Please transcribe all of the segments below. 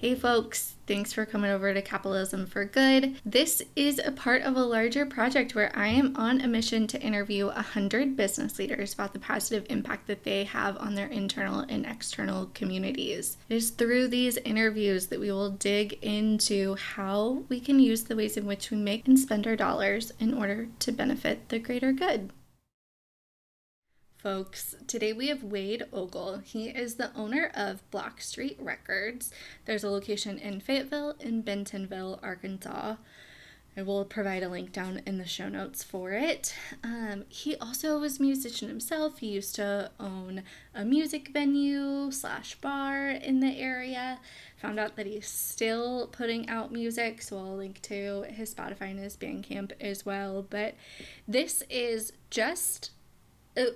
Hey folks, thanks for coming over to Capitalism for Good. This is a part of a larger project where I am on a mission to interview 100 business leaders about the positive impact that they have on their internal and external communities. It is through these interviews that we will dig into how we can use the ways in which we make and spend our dollars in order to benefit the greater good. Folks, today we have Wade Ogle. He is the owner of Block Street Records. There's a location in Fayetteville and Bentonville, Arkansas. I will provide a link down in the show notes for it. He also was a musician himself. He used to own a music venue slash bar in the area. Found out that he's still putting out music, so I'll link to his Spotify and his Bandcamp as well. But this is just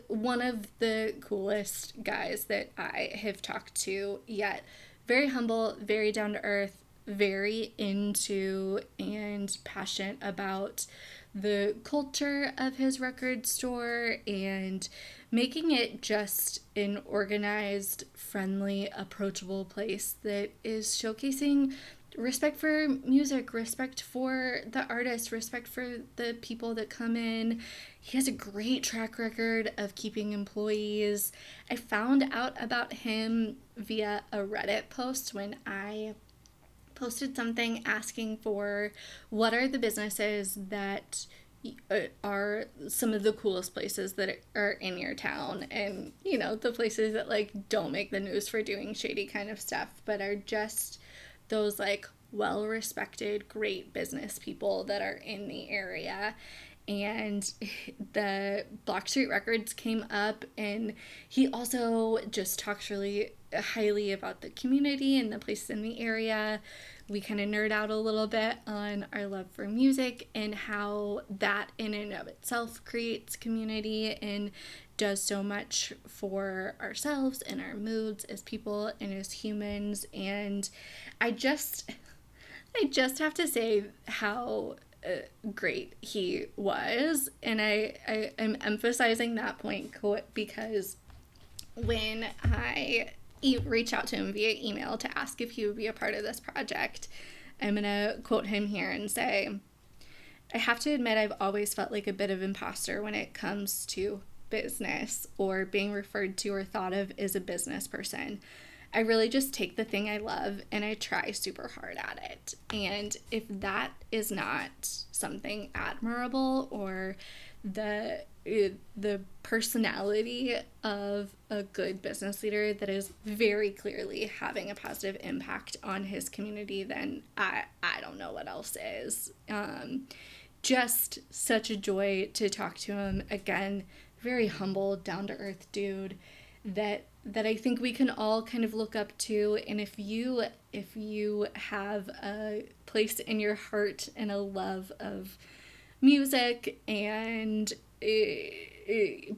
one of the coolest guys that I have talked to yet. Very humble, very down to earth, very into and passionate about the culture of his record store and making it just an organized, friendly, approachable place that is showcasing respect for music, respect for the artists, respect for the people that come in. He has a great track record of keeping employees. I found out about him via a Reddit post when I posted something asking for what are the businesses that are some of the coolest places that are in your town, and the places that don't make the news for doing shady kind of stuff but are just those well respected great business people that are in the area. And the Block Street Records came up, and he also just talks really highly about the community and the places in the area. We kind of nerd out a little bit on our love for music and how that in and of itself creates community and does so much for ourselves and our moods as people and as humans. And I just have to say how great he was. And I am emphasizing that point because when I reach out to him via email to ask if he would be a part of this project, I'm going to quote him here and say, "I have to admit I've always felt like a bit of imposter when it comes to business or being referred to or thought of as a business person. I really just take the thing I love and I try super hard at it." And if that is not something admirable, or the personality of a good business leader that is very clearly having a positive impact on his community, then I don't know what else is. Just such a joy to talk to him. Again, very humble, down-to-earth dude that I think we can all kind of look up to. And if you have a place in your heart and a love of music and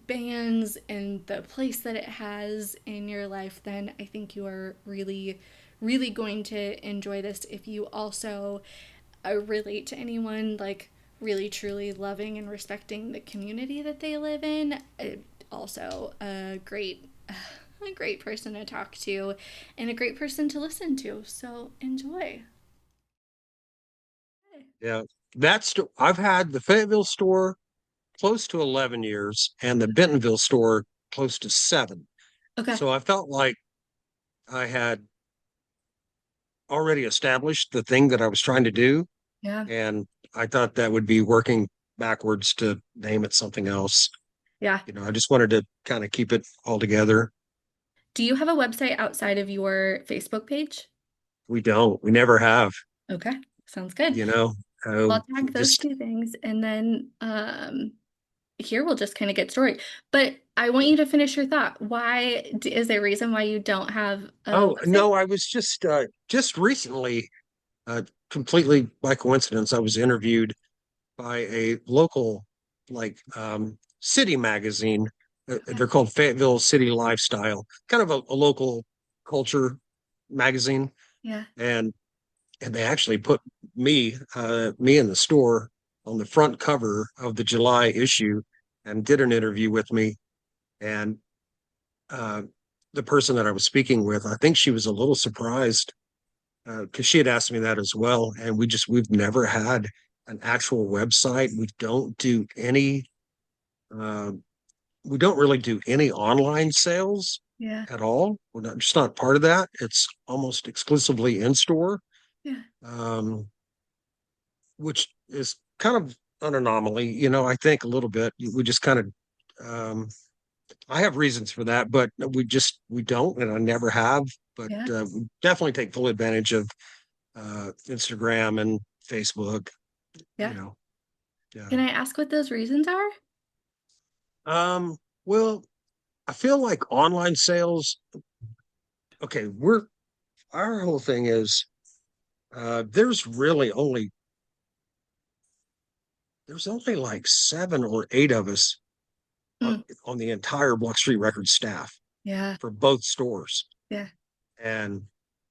bands and the place that it has in your life, then I think you are really, really going to enjoy this. If you also relate to anyone really truly loving and respecting the community that they live in, also a great person to talk to and a great person to listen to. So enjoy. Yeah, I've had the Fayetteville store close to 11 years and the Bentonville store close to 7. Okay. So I felt like I had already established the thing that I was trying to do. Yeah. And I thought that would be working backwards to name it something else. Yeah. I just wanted to kind of keep it all together. Do you have a website outside of your Facebook page? We don't, we never have, Okay. Sounds good. you know, uh, I'll tag those just, two things, and then here we'll just kind of get started. But I want you to finish your thought. Why is there a reason why you don't have a oh, website? no, I was just recently, uh, completely by coincidence, I was interviewed by a local city magazine. Okay. They're called Fayetteville City Lifestyle, kind of a local culture magazine, Yeah. and they actually put me in the store on the front cover of the July issue and did an interview with me. And uh, the person that I was speaking with, I think she was a little surprised because she had asked me that as well, and we've never had an actual website. Uh, we don't really do any online sales Yeah. at all. We're not just not part of that. It's almost exclusively in store, Yeah. um, which is kind of an anomaly. I think a little bit. We just kind of um, I have reasons for that, but we don't, and I never have. But Yeah. we definitely take full advantage of Instagram and Facebook. You Yeah. know, yeah. Can I ask what those reasons are? Well, I feel like online sales. Okay, we're our whole thing is there's only like 7 or 8 of us Mm, on the entire Block Street Records staff yeah. for both stores, Yeah. and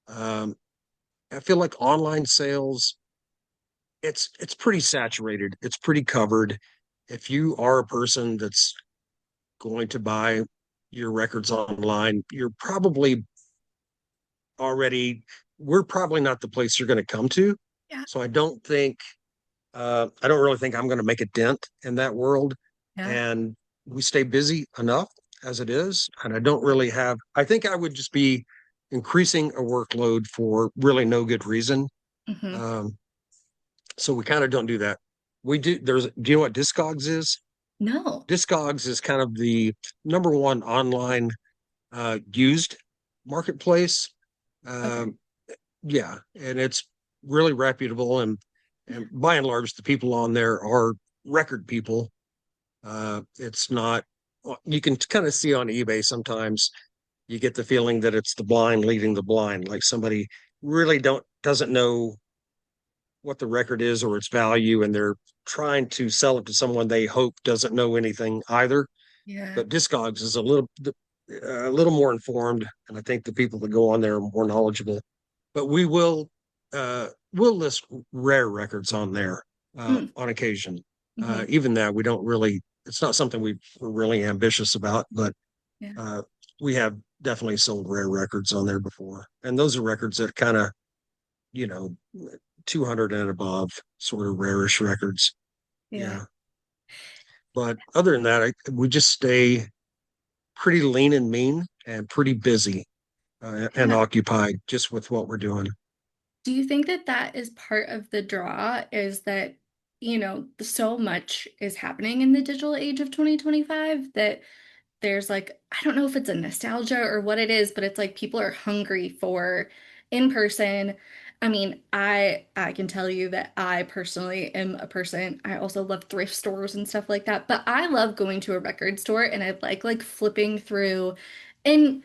um, I feel like online sales it's pretty saturated. It's pretty covered. If you are a person that's going to buy your records online, already we're probably not the place you're going to come to. Yeah. So I don't really think I'm going to make a dent in that world. Yeah. And we stay busy enough as it is. And I don't really I think I would just be increasing a workload for really no good reason. Hmm. Um, so we kind of don't do that. Do you know what Discogs is? No. Discogs is kind of the number one online used marketplace. Okay. Um, yeah, and it's really reputable, Yeah. and by and large, the people on there are record people. It's not. You can kind of see on eBay sometimes. You get the feeling that it's the blind leading the blind, like somebody really doesn't know what the record is or its value, and they're trying to sell it to someone they hope doesn't know anything either. Yeah. But Discogs is a little more informed, and I think the people that go on there are more knowledgeable. But we'll list rare records on there Mm, on occasion. hmm. Even that we don't really. It's not something we're really ambitious about, but Yeah. uh, we have definitely sold rare records on there before, and those are records that kind of you know 200 and above, sort of rarish records. Yeah. Yeah, but other than that, we just stay pretty lean and mean and pretty busy and Yeah. occupied just with what we're doing. Do you think that that is part of the draw is that, so much is happening in the digital age of 2025 that there's like, I don't know if it's a nostalgia or what it is, but it's like people are hungry for in person. I mean, I can tell you that I personally am a person. I also love thrift stores and stuff like that, but I love going to a record store and I like flipping through and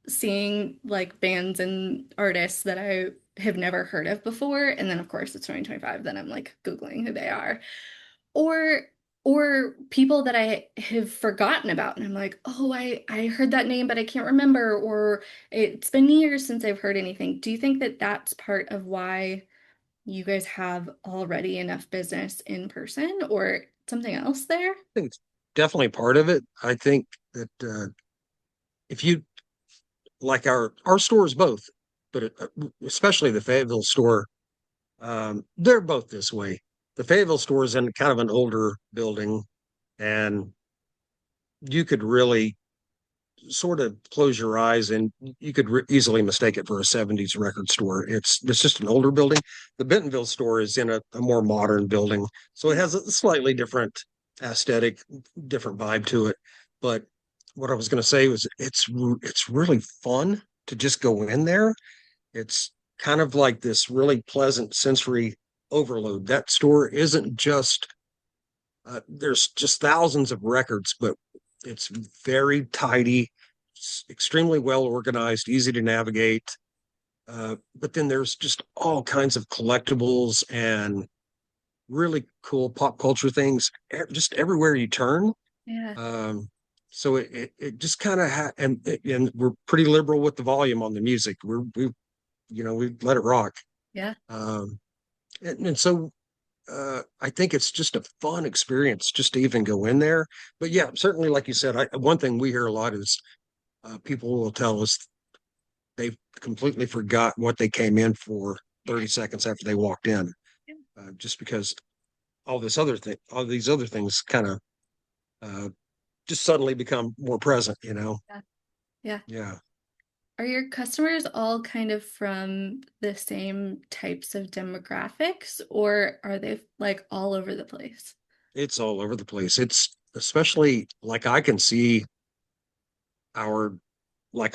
seeing like bands and artists that I have never heard of before, and then of course it's 2025, then I'm like Googling who they are or people that I have forgotten about and I'm like, "Oh, I heard that name but I can't remember," or it's been years since I've heard anything. Do you think that that's part of why you guys have already enough business in person or something else there? I think it's definitely part of it. I think that if you like our stores both, but especially the Fayetteville store, they're both this way. The Fayetteville store is in kind of an older building, and you could really sort of close your eyes and you could easily mistake it for a 70s record store. It's just an older building. The Bentonville store is in a more modern building, so it Yeah. has a slightly different aesthetic, different vibe to it. But what I was going to say was it's really fun to just go in there. It's kind of like this really pleasant sensory overload. That store isn't just there's just thousands of records, but it's very tidy, extremely well organized, easy to navigate. But then there's just all kinds of collectibles and really cool pop culture things just everywhere you turn. Yeah. Um, so it just kind of and we're pretty liberal with the volume on the music. We let it rock. Yeah. Um, and so I think it's just a fun experience just to even go in there. But yeah, certainly, like you said, one thing we hear a lot is people will tell us they completely forgot what they came in for Yeah. 30 seconds after they walked in, just because all these other things kind of uh, just suddenly become more present, you know? Yeah. Yeah. Yeah, Are your customers all kind of from the same types of demographics, or are they like all over the place? it's all over the place. It's especially like I can see our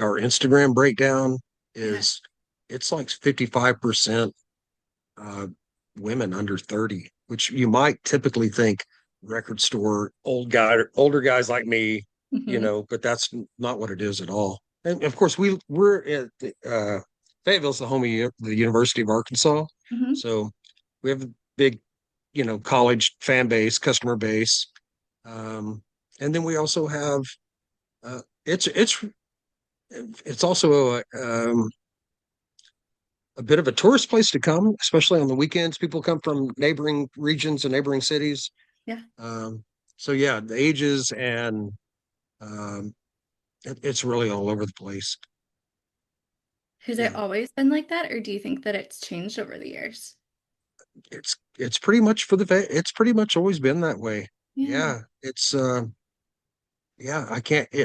our Instagram breakdown Yeah. is it's like 55% uh, women under 30, which you might typically think record store, older guys like me, you Hmm. know, but that's not what it is at all. And of course, we're at Fayetteville's the home of the University of Arkansas, Hmm. so we have a big, you know, college fan base, customer base, and then we also have uh, it's it's it's also a bit of a tourist place to come, especially on the weekends. People come from neighboring regions and neighboring cities. Yeah. Um, so yeah, the ages and um, it's really all over the place. Has it Yeah, always been like that, or do you think that it's changed over the years? it's pretty much it's pretty much always been that way. Yeah. Yeah, it's yeah.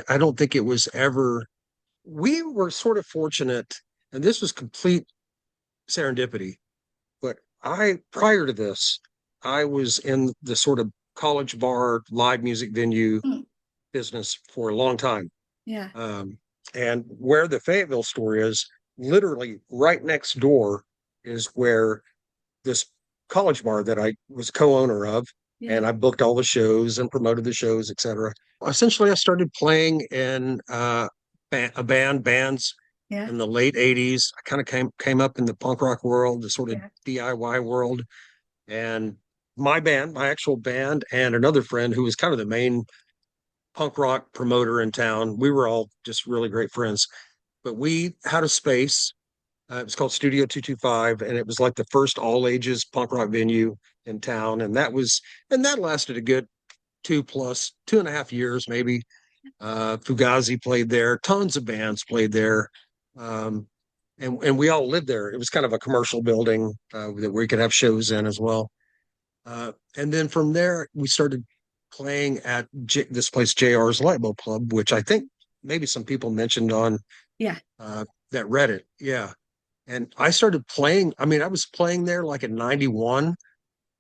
I don't think it was ever. We were sort of fortunate, and this was complete serendipity. But I, prior to this, I was in the sort of college bar, live music venue Mm. business for a long time. Yeah. Um, and where the Fayetteville store is, literally right next door is where this college bar that I was co-owner of, Yeah. and I booked all the shows and promoted the shows, etc. Essentially, I started playing in bands Yeah. in the late '80s. I kind of came up in the punk rock world, the sort of Yeah. DIY world, and my actual band, and another friend who was kind of the main punk rock promoter in town. We were all just really great friends, but we had a space. It was called Studio 225, and it was like the first all ages punk rock venue in town. And that lasted a good 2.5 years, maybe. Fugazi played there, tons of bands played there. Um, and we all lived there. It was kind of a commercial building that we could have shows in as well. And then from there, we started playing at this place, JR's Light Bulb Club, which I think maybe some people mentioned on Yeah. uh, that Reddit. Yeah. And I started playing. I mean, I was playing there like in '91.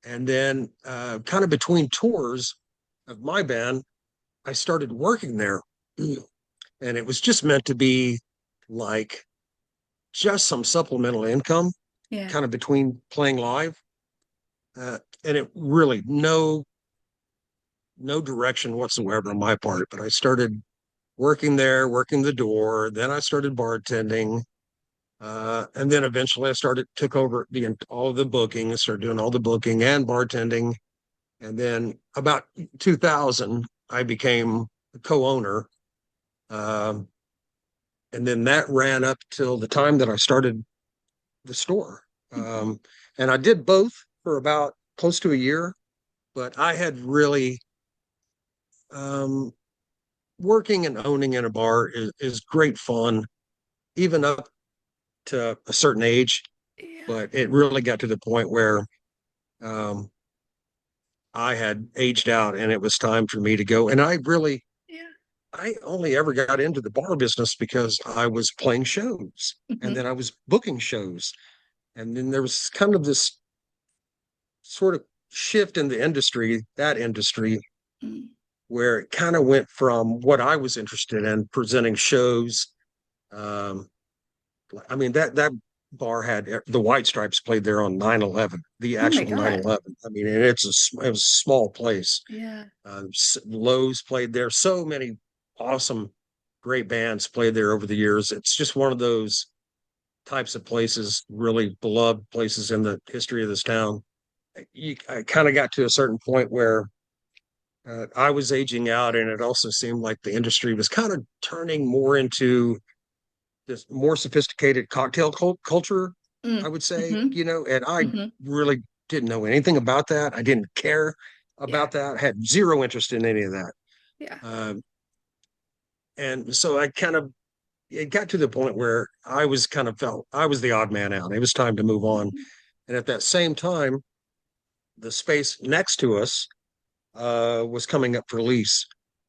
And then kind of between tours of my band, I started working there. And it was just meant to be like just some supplemental income Yeah. kind of between playing live. And it really no direction whatsoever on my part. But I started working there, working the door. Then I started bartending. And then eventually I took over all of the booking, started doing all the booking and bartending. And then about 2000, I became a co-owner. Um, and then that ran up till the time that I started the store. Mhm. And I did both for about close to a year, but I had really um, working and owning in a bar is great fun, even up to a certain age. Yeah. But it really got to the point where um, I had aged out and it was time for me to go. And Yeah. I only ever got into the bar business because I was playing shows and Hmm. then I was booking shows. And then there was kind of this sort of shift in the industry, that industry, Mm. where it kind of went from what I was interested in, presenting shows. Um, I mean, that bar had the White Stripes played there on 9/11, the Oh my actual God. 9/11. I mean, and it was a small place. Yeah. Lowe's played there. So many awesome, great bands played there over the years. It's just one of those types of places, really beloved places in the history of this town. I kind of got to a certain point where I was aging out, and it also seemed like the industry was kind of turning more into this more sophisticated cocktail culture, I Mm. would say, Hmm. you know, and I Hmm. really didn't know anything about that. I didn't care Yeah. about that. I had zero interest in any of that. Yeah. Um, and so I kind of it got to the point where I was kind of felt I was the odd man out. It was time to move on. And at that same time, the space next to us was coming up for lease.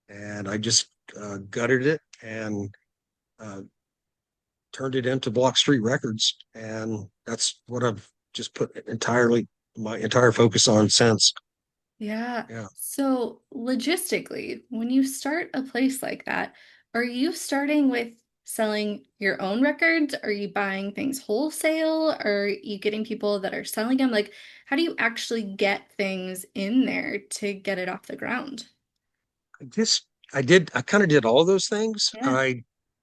And I just gutted it and uh, turned it into Block Street Records. And that's what I've just put entirely my entire focus on since. Yeah. Yeah. So logistically, when you start a place like that, are you starting with selling your own records? Are you buying things wholesale? Are you getting people that are selling them? Like, how do you actually get things in there to get it off the ground? Just I kind of did all those things. Yeah.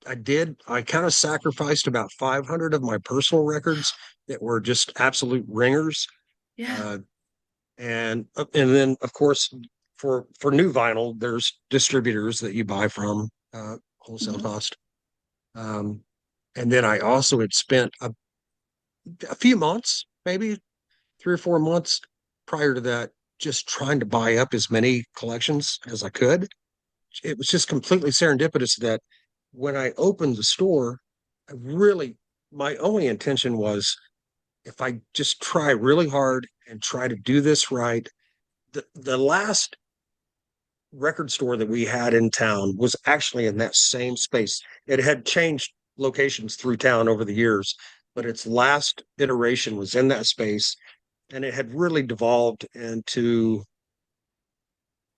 I kind of sacrificed about 500 of my personal records that were just absolute ringers. Yeah. Uh, and then of course for new vinyl, there's distributors that you buy from, wholesale Mhm. cost. Um, and then I also had spent a few months, maybe 3 or 4 months prior to that, just trying to buy up as many collections as I could. It was just completely serendipitous that when I opened the store, I really, my only intention was if I just try really hard and try to do this right. The last record store that we had in town was actually in that same space. It had changed locations through town over the years, but its last iteration was in that space. And it had really devolved into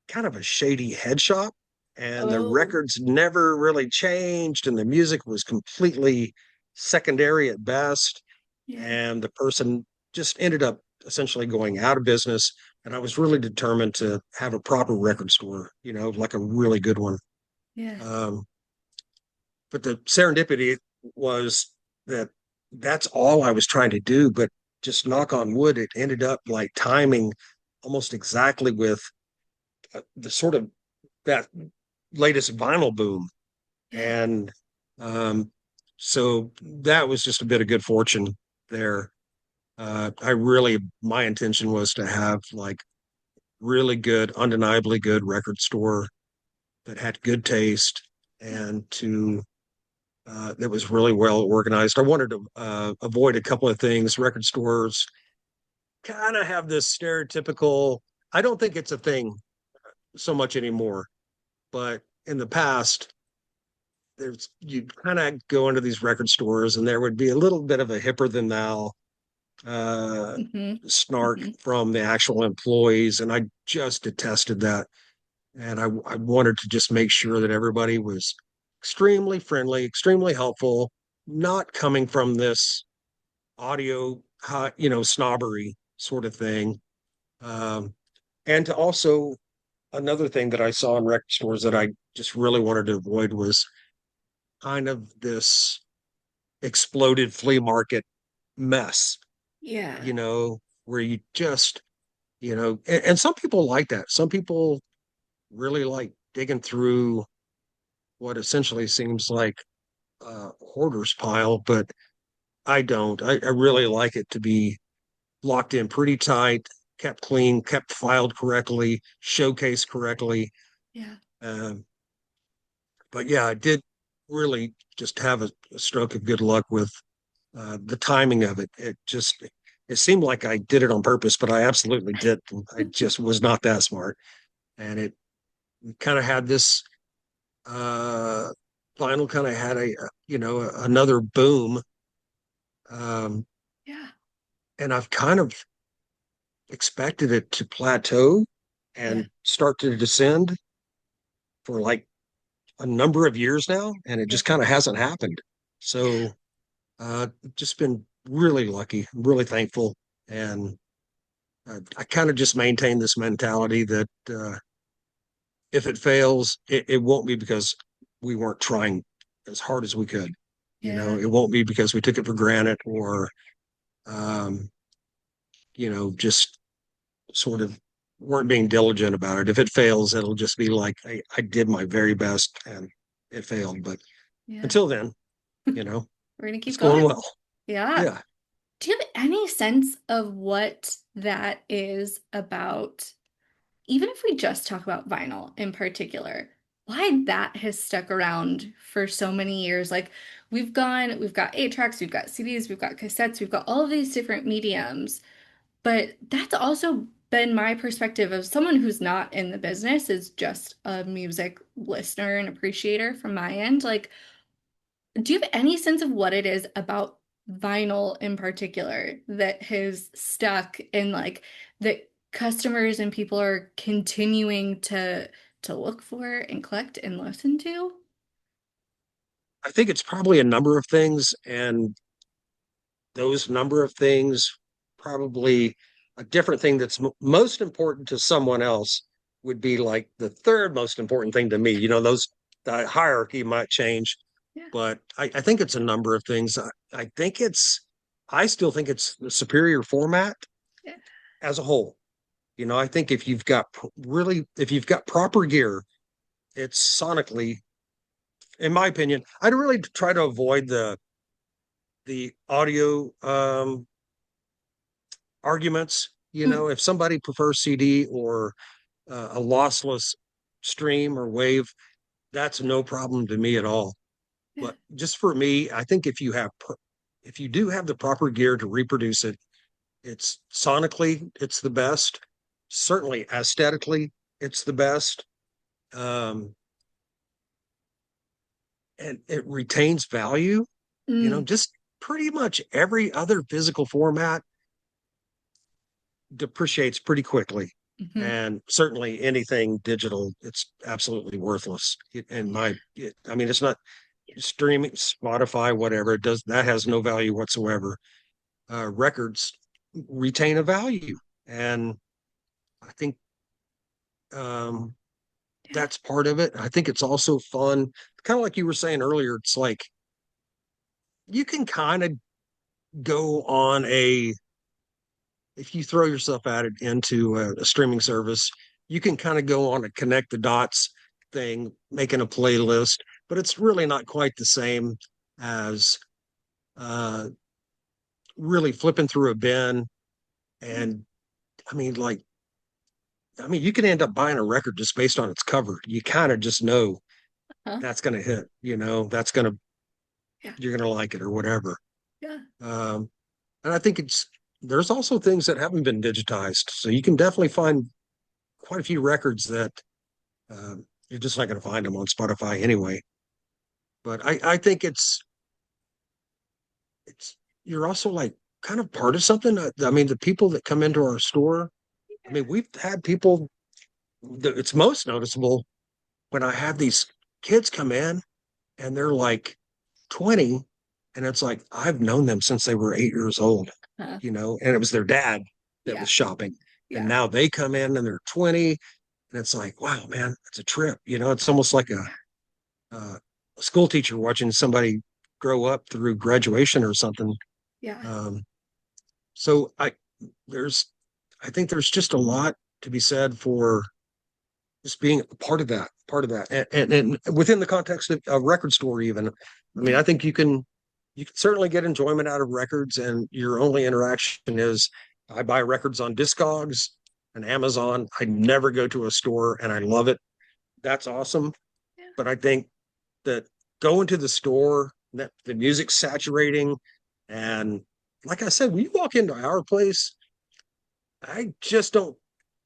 kind of a shady head shop. And the Oh, records never really changed, and the music was completely secondary at best. yeah. And the person just ended up essentially going out of business. And I was really determined to have a proper record store, like a really good one. Yeah. Um, but the serendipity was that that's all I was trying to do. But just knock on wood, it ended up like timing almost exactly with the sort of that latest vinyl boom. Yeah. And um, so that was just a bit of good fortune there. My intention was to have like really good, undeniably good record store that had good taste Yeah. and that was really well organized. I wanted to avoid a couple of things. Record stores kind of have this stereotypical, I don't think it's a thing so much anymore, but in the past, there's you'd kind of go into these record stores and there would be a little bit of a hipper than thou Hmm. snark Hmm. from the actual employees, and I just detested that. And I wanted to just make sure that everybody was extremely friendly, extremely helpful, not coming from this audio, snobbery sort of thing. Um, and to also another thing that I saw in record stores that I just really wanted to avoid was kind of this exploded flea market mess, Yeah. you know, where you just, and some people like that. Some people really like digging through what essentially seems like a hoarder's pile, but I don't. I really like it to be locked in pretty tight, kept clean, kept filed correctly, showcased correctly. Yeah. Um, but yeah, I did really just have a stroke of good luck with the timing of it. It seemed like I did it on purpose, but I absolutely didn't. I just was not that smart, and it kind of had this uh, vinyl kind of had another boom, um, Yeah. and I've kind of expected it to plateau Yeah. and start to descend for like a number of years now, and it Yeah. just kind of hasn't happened. Yeah. So just been really lucky, really thankful, and I kind of just maintain this mentality that if it fails, it won't be because we weren't trying as hard as we could. Yeah. It won't be because we took it for granted or, um, just sort of weren't being diligent about it. If it fails, it'll just be like I did my very best and it failed. But Yeah. until then, you know, We're gonna it's keep going going. well. Yeah. Yeah. Do you have any sense of what that is about? Even if we just talk about vinyl in particular, why that has stuck around for so many years. Like we've got 8 tracks, we've got CDs, we've got cassettes, we've got all of these different mediums. But that's also been my perspective of someone who's not in the business, is just a music listener and appreciator from my end. Like, do you have any sense of what it is about vinyl in particular that has stuck and like that customers and people are continuing to look for and collect and listen to? I think it's probably a number of things, and those number of things probably a different thing that's most important to someone else would be like the third most important thing to me. Those the hierarchy might change, Yeah. but I think it's a number of things. I think I still think it's the superior format Yeah. as a whole. I think if you've got proper gear, it's sonically, in my opinion, I'd really try to avoid the audio arguments. Mm, If somebody prefers CD or a lossless stream or wave, that's no problem to me at all. yeah. But just for me, I think if you do have the proper gear to reproduce it, it's sonically, it's the best. Certainly aesthetically, it's the best. Um, and it retains value. Mm, Just pretty much every other physical format depreciates pretty quickly. mhm. And certainly anything digital, it's absolutely worthless. I mean, it's not streaming, Spotify, whatever it does, that has no value whatsoever. Records retain a value. And I think um, Yeah. that's part of it. I think it's also fun. Kind of like you were saying earlier, it's like you can kind of go on if you throw yourself at it into a streaming service, you can kind of go on a connect the dots thing, making a playlist, but it's really not quite the same as uh, really flipping through a bin. And I mean, like, you can end up buying a record just based on its cover. You kind of just know Huh? that's going to hit, Yeah. you're going to like it or whatever. Yeah. Um, and I think there's also things that haven't been digitized. So you can definitely find quite a few records that you're just not going to find them on Spotify anyway. But I think it's you're also like kind of part of something. I mean, the people that come into our store. I mean, we've had people. It's most noticeable when I have these kids come in and they're like 20, and it's like I've known them since they were 8 years old. Huh. And it was their dad that Yeah. was shopping, and Yeah. now they come in and they're 20, and it's like, wow, man, it's a trip. It's almost like a school teacher watching somebody grow up through graduation or something. Yeah. Um, so there's, I think there's just a lot to be said for just being part of that, and within the context of a record store, even. I mean, Yeah. I think you can certainly get enjoyment out of records, and your only interaction is I buy records on Discogs and Amazon. I never go to a store, and I love it. That's awesome. Yeah. But I think that going to the store, that the music's saturating, and like I said, when you walk into our place, I just don't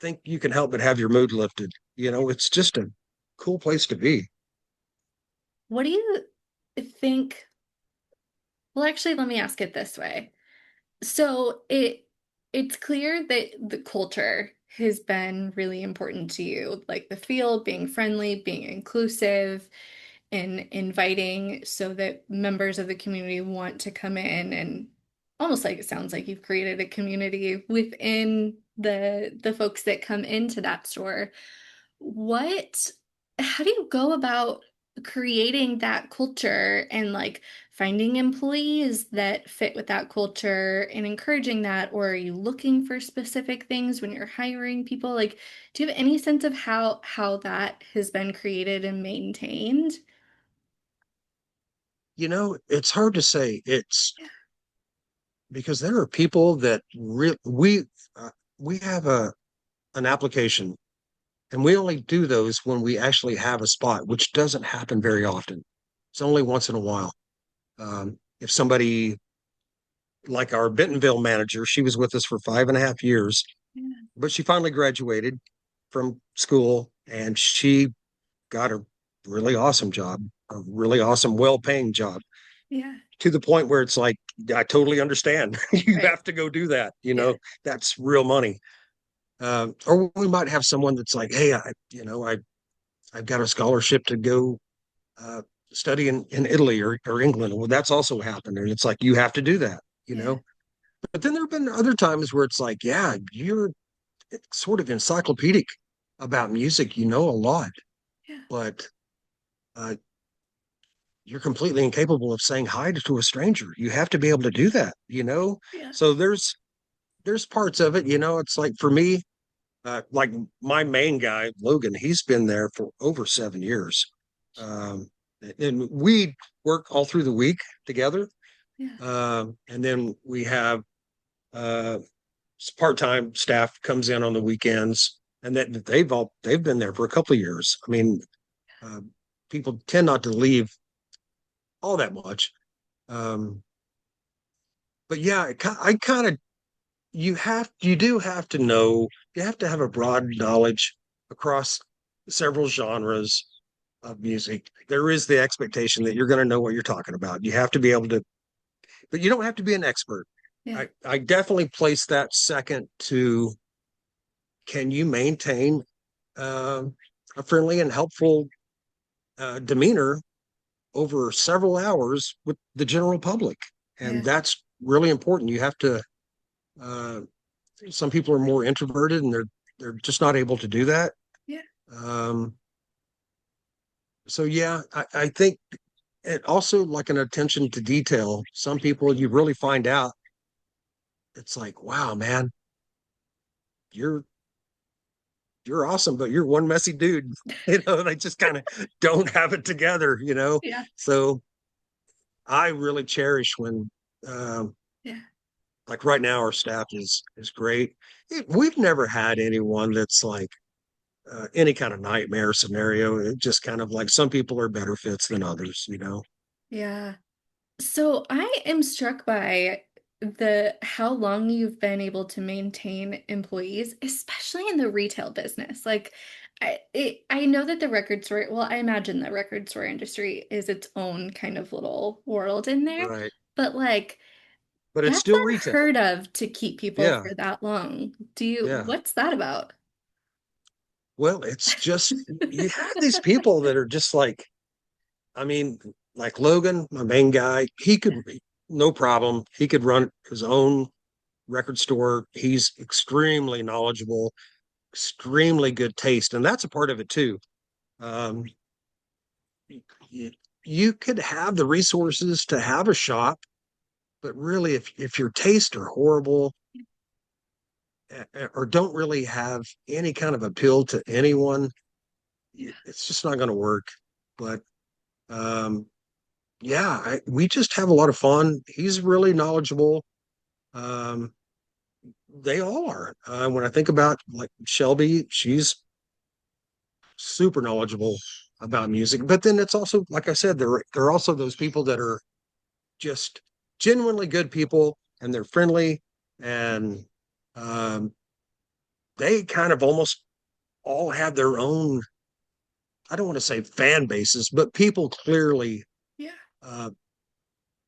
think you can help but have your mood lifted. It's just a cool place to be. What do you think? Well, actually, let me ask it this way. So it's clear that the culture has been really important to you, like the feel, being friendly, being inclusive, and inviting so that members of the community want to come in, and almost like it sounds like you've created a community within the folks that come into that store. What, how do you go about creating that culture and like finding employees that fit with that culture and encouraging that? Or are you looking for specific things when you're hiring people? Like, do you have any sense of how that has been created and maintained? It's hard to say. It's because there are people that we have a an application, And we only do those when we actually have a spot, which doesn't happen very often. It's only once in a while. If somebody like our Bentonville manager, she was with us for 5.5 years, Yeah. but she finally graduated from school and she got a really awesome job, a really awesome, well-paying job Yeah. to the point where it's like, I totally understand. You Right. have to go do that. You Yeah. know, that's real money. Or we might have someone that's like, hey, I've got a scholarship to go uh, study in Italy or England. Well, that's also happened. And it's like, you have to do that, you Yeah. know? But then there have been other times where it's like, yeah, you're sort of encyclopedic about music. You know a lot, Yeah. but uh, you're completely incapable of saying hi to a stranger. You have to be able to do that, you know? Yeah. So there's parts of it, you know, it's like for me, like my main guy, Logan, he's been there for over 7 years. Um, and we work all through the week together. Yeah. And then we have uh, part-time staff comes in on the weekends, and that they've been there for a couple of years. I mean, uh, people tend not to leave all that much. Um, but yeah, I kind of you do have to know, you have to have a broad knowledge across several genres of music. There is the expectation that you're going to know what you're talking about. You have to be able to, but you don't have to be an expert. Yeah. I definitely place that second to, can you maintain uh, a friendly and helpful demeanor over several hours with the general public? And Yeah. that's really important. You have to, uh, some people are more introverted and they're just not able to do that. Yeah. Um, so yeah, I think it also like an attention to detail. Some people you really find out it's like, wow, man, you're you're awesome, but you're one messy dude. You know, they just kind of don't have it together, you know. Yeah. So I really cherish when um Yeah. like right now our staff is great. We've never had anyone that's like any kind of nightmare scenario. It just kind of like some people are better fits than others, you know. Yeah. So I am struck by the how long you've been able to maintain employees, especially in the retail business. Like I know that the record store, well, I imagine the record store industry is its own kind of little world in there, Right. but like But it's that's still retail. unheard of to keep people Yeah. for that long. Yeah. What's that about? Well, it's just you have these people that are just like, I mean, like Logan, my main guy, he could, no problem. He could run his own record store. He's extremely knowledgeable, extremely good taste. And that's a part of it too. Um, you, you could have the resources to have a shop, but really, if your tastes are horrible or don't really have any kind of appeal to anyone, it's just not going to work. But um, yeah, we just have a lot of fun. He's really knowledgeable. Um, they all are. When I think about like Shelby, she's super knowledgeable about music. But then it's also, like I said, there are also those people that are just genuinely good people and they're friendly and um, they kind of almost all have their own. I don't want to say fan bases, but people clearly Yeah. uh,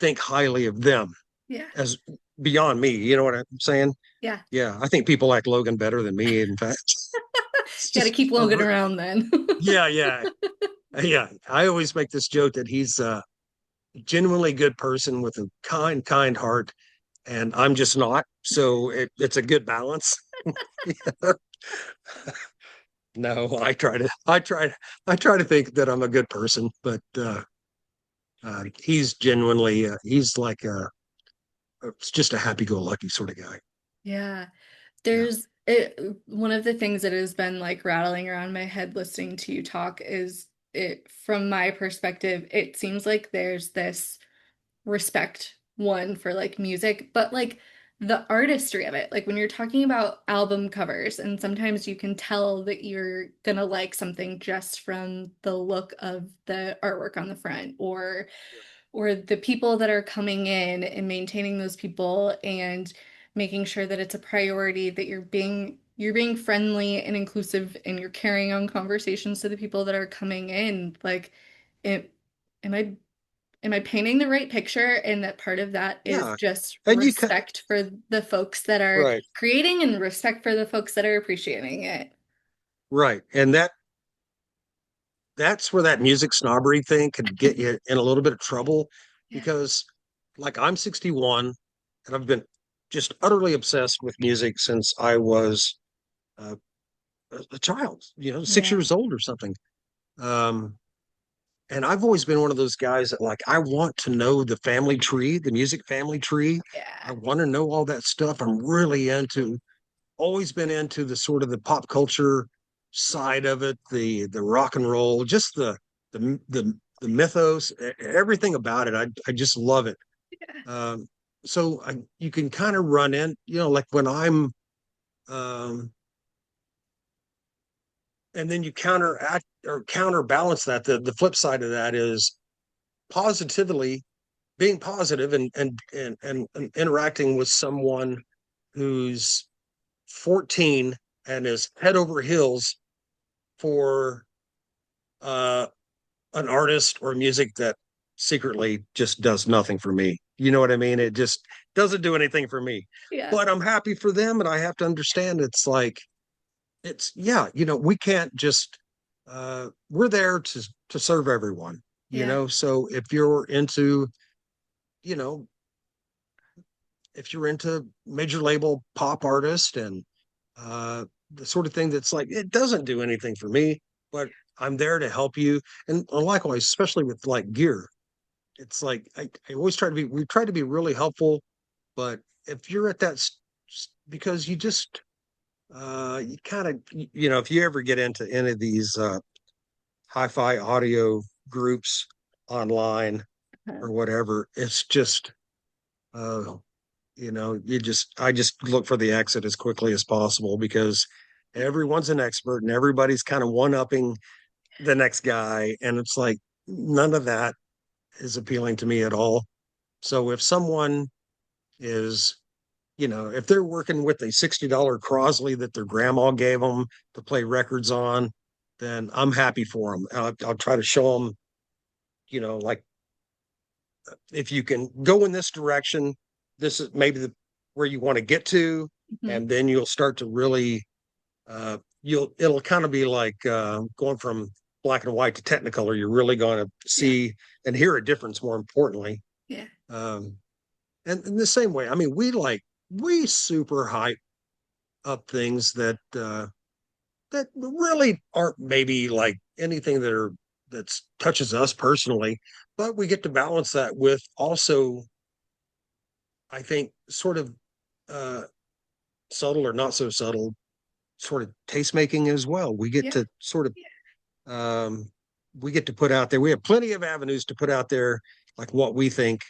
think highly of them Yeah. as beyond me. You know what I'm saying? Yeah. Yeah, I think people like Logan better than me. In fact, it's Got to just keep Logan around then. yeah, yeah, yeah. I always make this joke that he's a genuinely good person with a kind heart, and I'm just not. So it's a good balance. No, I try to think that I'm a good person, but he's genuinely, he's like it's just a happy-go-lucky sort of guy. Yeah. Yeah, One of the things that has been like rattling around my head listening to you talk is it from my perspective, it seems like there's this respect one for like music, but like the artistry of it. Like when you're talking about album covers, and sometimes you can tell that you're gonna like something just from the look of the artwork on the front, or the people that are coming in and maintaining those people and making sure that it's a priority, that you're being friendly and inclusive and you're carrying on conversations to the people that are coming in. Like, it, am I am I painting the right picture? And that part of that is Yeah. just And you can, respect for the folks that are right, creating and respect for the folks that are appreciating it. right. And that's where that music snobbery thing could get you in a little bit of trouble Yeah. because like I'm 61 and I've been just utterly obsessed with music since I was uh, a child, 6 Yeah. years old or something. Um, and I've always been one of those guys that like I want to know the family tree, the music family tree. I Yeah. want to know all that stuff. I'm really into always been into the sort of the pop culture side of it, the rock and roll, just the mythos, everything about it. I just love it. Um, you can kind of run in, like when I'm, um, and then you counteract or counterbalance that. The flip side of that is positively being positive and interacting with someone who's 14 and is head over heels for uh, an artist or music that secretly just does nothing for me. You know what I mean? It just doesn't do anything for me. Yeah. But I'm happy for them, and I have to understand it's like it's yeah, we can't just we're there to serve everyone. Yeah. So you know, if you're into major label pop artist and the sort of thing that's like it doesn't do anything for me, but I'm there to help you. And likewise, especially with like gear, it's like I always we try to be really helpful. But if you're at because you just you kind of if you ever get into any of these hi-fi audio groups online Uh, or whatever, it's just uh I just look for the exit as quickly as possible because everyone's an expert and everybody's kind of one-upping the next guy. And it's like none of that is appealing to me at all. So if someone is, if they're working with a $60 Crosley that their grandma gave them to play records on, then I'm happy for them. I'll try to show them, like if you can go in this direction, this is maybe where you want to get to, mhm. and then you'll start to really it'll kind of be like going from black and white to technicolor. You're really going to Yeah. see and hear a difference, more importantly. Yeah. um and in the same way, I mean, we super hype up things that really aren't maybe like anything that touches us personally, but we get to balance that with also, I think, sort of uh, subtle or not so subtle sort of taste making as well. We get Yeah. to sort of um, we get to put out there. We have plenty of avenues to put out there, like what we think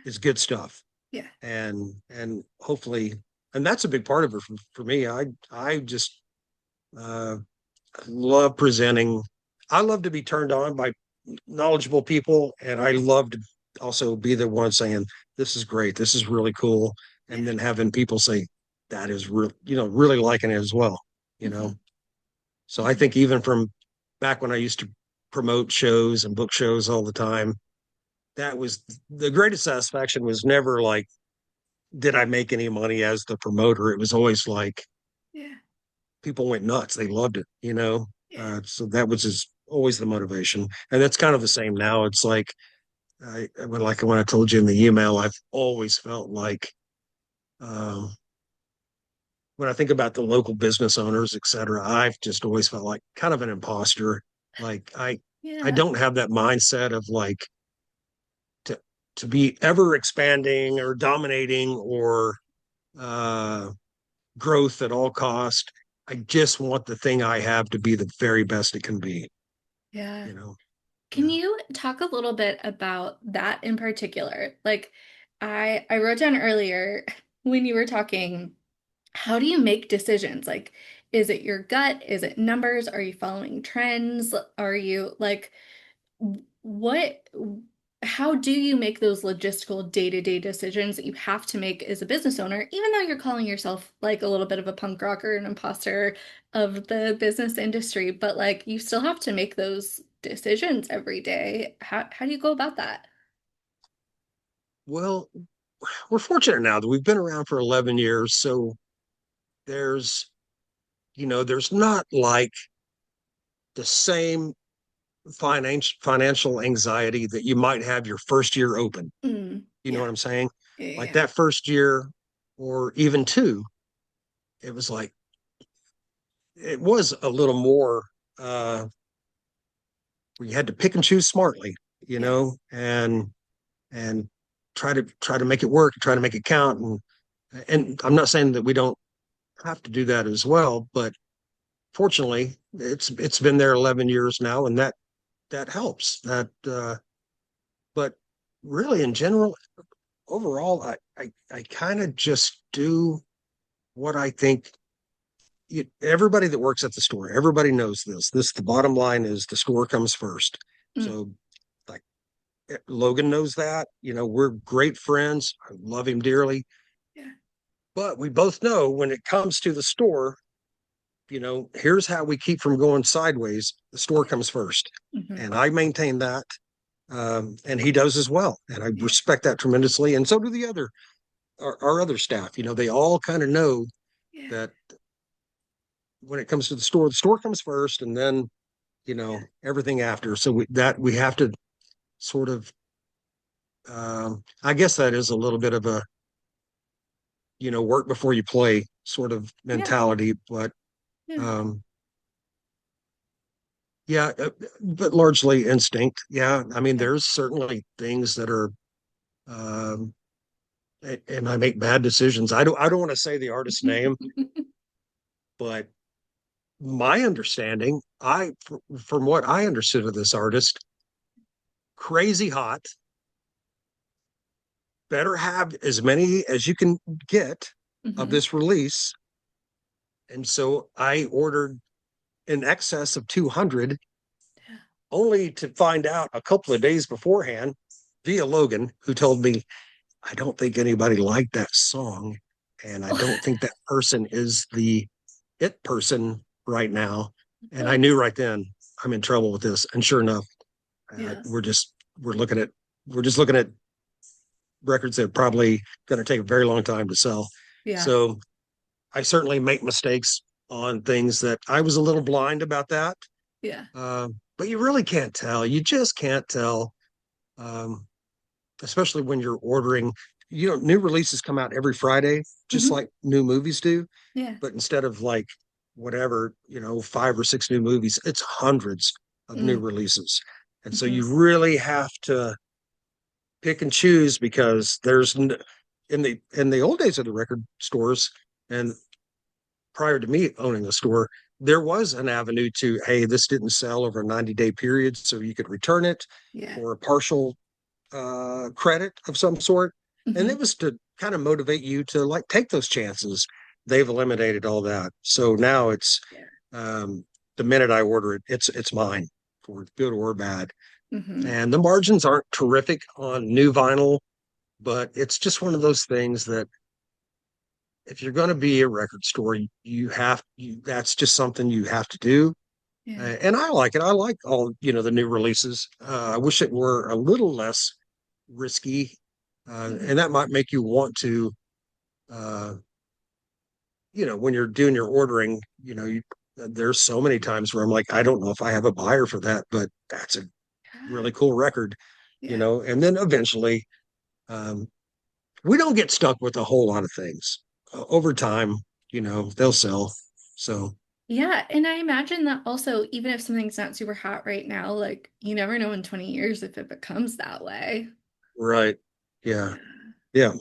is good stuff, Yeah. and hopefully, and that's a big part of it for me. I just uh, love presenting. I love to be turned on by knowledgeable people, and I love to also be the one saying, "This is great. This is really cool," and Yeah. then having people say, "That is real," really liking it as well. You know, Mhm. so I Mhm. think even from back when I used to promote shows and book shows all the time, that was the greatest satisfaction. Was never like, did I make any money as the promoter? It was always like Yeah. people went nuts. They loved it, Yeah. So that was always the motivation, and that's kind of the same now. It's like when I told you in the email, I've always felt like um, when I think about the local business owners, et cetera, I've just always felt like kind of an imposter. Like I Yeah. don't have that mindset of like to to be ever expanding or dominating or uh, growth at all cost. I just want the thing I have to be the very best it can be. Yeah. You know, Can yeah. you talk a little bit about that in particular? Like I wrote down earlier when you were talking, how do you make decisions? Like, is it your gut? Is it numbers? Are you following trends? Are you like, what, how do you make those logistical day-to-day decisions that you have to make as a business owner, even though you're calling yourself like a little bit of a punk rocker, an imposter of the business industry, but like you still have to make those decisions every day. How do you go about that? Well, we're fortunate now that we've been around for 11 years. So there's, there's not like the same financial anxiety that you might have your first year open. You know what Yeah. I'm saying? Like Yeah. that first year or even two, it was like, it was a little more, uh, where you had to pick and choose smartly, Yeah. and try to make it work, try to make it count. And I'm not saying that we don't have to do that as well, but fortunately, it's been there 11 years now, and that helps. But really, in general, overall, I kind of just do what I think. Everybody that works at the store, everybody knows this. The bottom line is the store comes first. Mm, So, like Logan knows that. We're great friends. I love him dearly, yeah. but we both know when it comes to the store, here's how we keep from going sideways. The store Yeah. comes first, Hmm. and I maintain that, and he does as well, and I Yeah. respect that tremendously. And so do our other staff. They all kind of know Yeah. that when it comes to the store comes first, and then everything after. So we have to sort of. I guess that is a little bit of a work before you play sort of Yeah. mentality, but Yeah. um, yeah, but largely instinct. Yeah, I mean, Yeah. there's certainly things that are, um, and I make bad decisions. I don't want to say the artist's name, but my understanding, from what I understood of this artist, crazy hot, better have as many as you can get of Hmm. this release. And so I ordered in excess of 200, Yeah. only to find out a couple of days beforehand via Logan, who told me, I don't think anybody liked that song. And I don't think that person is the it person right now. And I knew right then I'm in trouble with this. And sure enough, uh, Yes. we're just we're looking at we're just looking at records that are probably going to take a very long time to sell. Yeah. So I certainly make mistakes on things that I was a little blind about that. Yeah. But you really can't tell. You just can't tell, um, especially when you're ordering. New releases come out every Friday, just Hmm. like new movies do. Yeah. But instead of like whatever, 5 or 6 new movies, it's hundreds of new Mm. releases. And so Hmm. you really have to pick and choose because in the old days of the record stores and prior to me owning a store, there was an avenue to, hey, this didn't sell over a 90-day period, so you could return it Yeah. for a partial credit of some sort. And Hmm. it was to kind of motivate you to like take those chances. They've eliminated all that. So now it's, Yeah. um, the minute I order it, it's mine for good or bad. Hmm. And the margins aren't terrific on new vinyl, but it's just one of those things that if you're going to be a record store, that's just something you have to do. Yeah. And I like it. I like all the new releases. I wish it were a little less risky, Hmm. and that might make you want to, uh, when you're doing your ordering. There's so many times where I'm like, I don't know if I have a buyer for that, but that's a really cool record. Yeah. And then eventually, um, we don't get stuck with a whole lot of things. Over time, they'll sell. So Yeah, and I imagine that also, even if something's not super hot right now, like you never know in 20 years if it becomes that way. right, yeah, Yeah.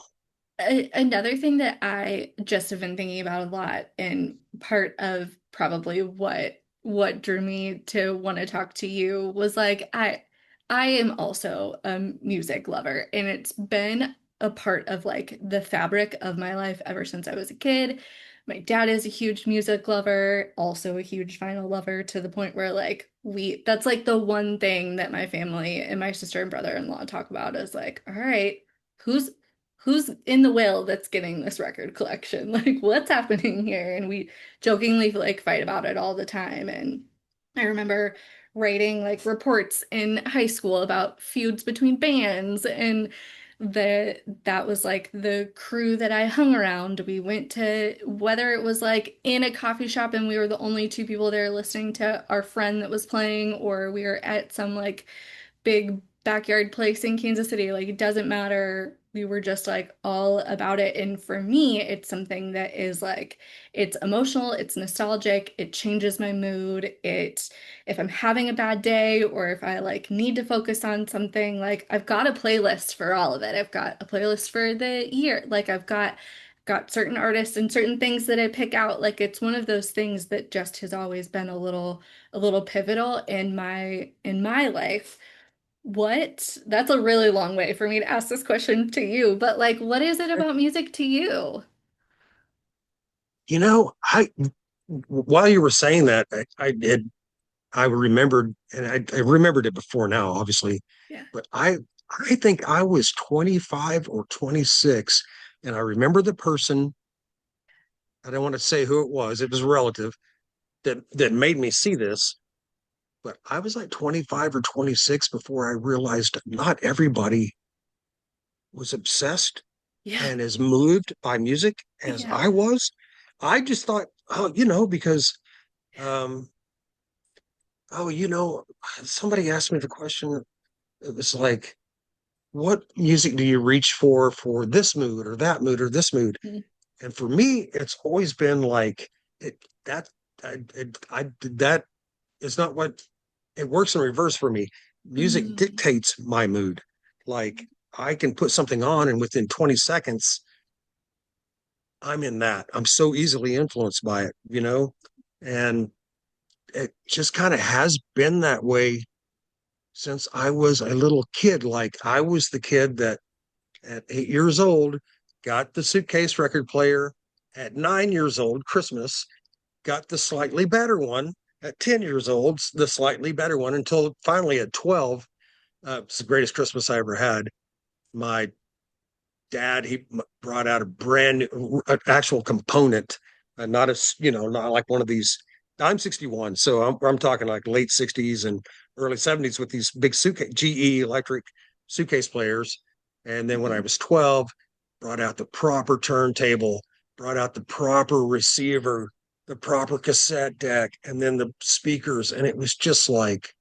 yeah. Another thing that I just have been thinking about a lot, and part of probably what drew me to want to talk to you was like I am also a music lover, and it's been a part of like the fabric of my life ever since I was a kid. My dad is a huge music lover, also a huge vinyl lover, to the point where like that's like the one thing that my family and my sister and brother-in-law talk about is like, all right, who's who's in the will that's getting this record collection? Like, what's happening here? And we jokingly like fight about it all the time. And I remember writing like reports in high school about feuds between bands, and that was like the crew that I hung around. We went to, whether it was like in a coffee shop and we were the only two people there listening to our friend that was playing, or we were at some like big backyard place in Kansas City. Like, it doesn't matter. We were just like all about it. And for me, it's something that is like, it's emotional, it's nostalgic, it changes my mood. If I'm having a bad day or if I like need to focus on something, like I've got a playlist for all of it. I've got a playlist for the year. Like I've got certain artists and certain things that I pick out. Like it's one of those things that just has always been a little pivotal in my life. That's a really long way for me to ask this question to you, but like, what is it about music to you? You know, I while you were saying that, I remembered, and I remembered it before now, obviously, Yeah. but I think I was 25 or 26, and I remember the person. I don't want to say who it was. It was a relative that made me see this, but I was like 25 or 26 before I realized not everybody was obsessed Yeah. and as moved by music as Yeah. I was. I just thought, oh, because um, oh, somebody asked me the question. It was like, what music do you reach for this mood or that mood or this mood? Mhm. And for me, it's always been like it that that is not what it works in reverse for me. Music Mm. dictates my mood. Like I can put something on and within 20 seconds, I'm in that. I'm so easily influenced by it. And it just kind of has been that way since I was a little kid. Like I was the kid that at 8 years old got the suitcase record player. At 9 years old, Christmas, got the slightly better one. At 10 years old, the slightly better one until finally at 12, it's the greatest Christmas I ever had. My dad, he brought out a brand new, an actual component, not not like one of these. I'm 61, so I'm talking like late 60s and early 70s with these big suitcase GE electric suitcase players. And then when I Mhm. was 12, brought out the proper turntable, brought out the proper receiver, the proper cassette deck, and then the speakers, and it was just like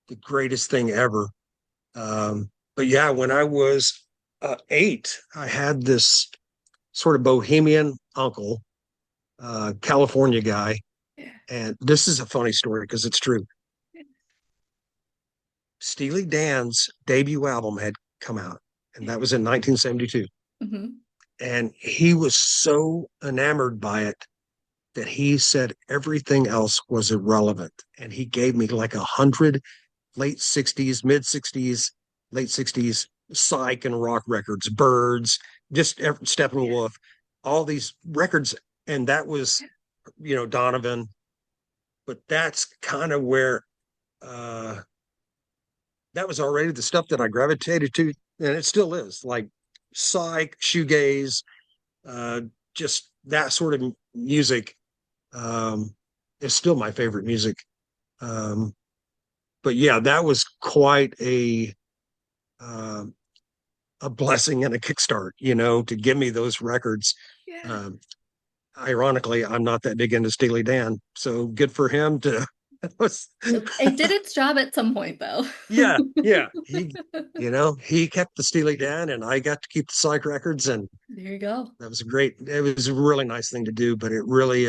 the greatest thing ever. But yeah, when I was 8, I had this sort of bohemian uncle, California guy. Yeah. And this is a funny story because it's true. Steely Dan's debut album had come out, and that was in 1972. Hmm. And he was so enamored by it that he said everything else was irrelevant. And he gave me like 100 late 60s, mid 60s, late 60s psych and rock records, Birds, just Yeah. Steppenwolf, all these records. And that was, Donovan. But that's kind of where uh, that was already the stuff that I gravitated to. And it still is like psych, shoegaze, uh, just that sort of music is still my favorite music. Um, but yeah, that was quite uh, a blessing and a kickstart, to give me those records. Yeah. Um, Ironically, I'm not that big into Steely Dan, so good for him to. It did its job at some point, though. Yeah, yeah. He kept the Steely Dan, and I got to keep the psych records, and There you go. that was a great. It was a really nice thing to do, but it really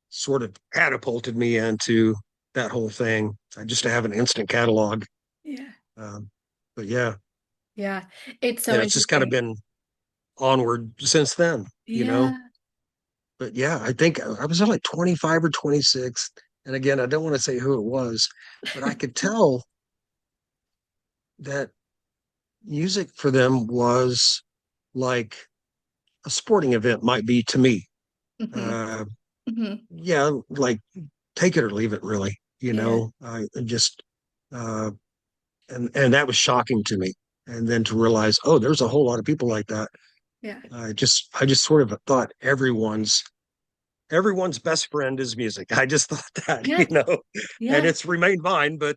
sort of catapulted me into that whole thing. I just have an instant catalog. Yeah. Um, but yeah, Yeah. It's so and it's just kind of interesting. been onward. since then. Yeah. But yeah, I think I was like 25 or 26. And again, I don't want to say who it was, but I could tell that music for them was like a sporting event might be to me. Mm-hmm. Uh, Mm-hmm. yeah, like take it or leave it, really. Yeah. I just uh, and that was shocking to me. And then to realize, oh, there's a whole lot of people like that. Yeah. I just sort of thought everyone's best friend is music. I just thought that, Yeah. and Yeah. it's remained mine. But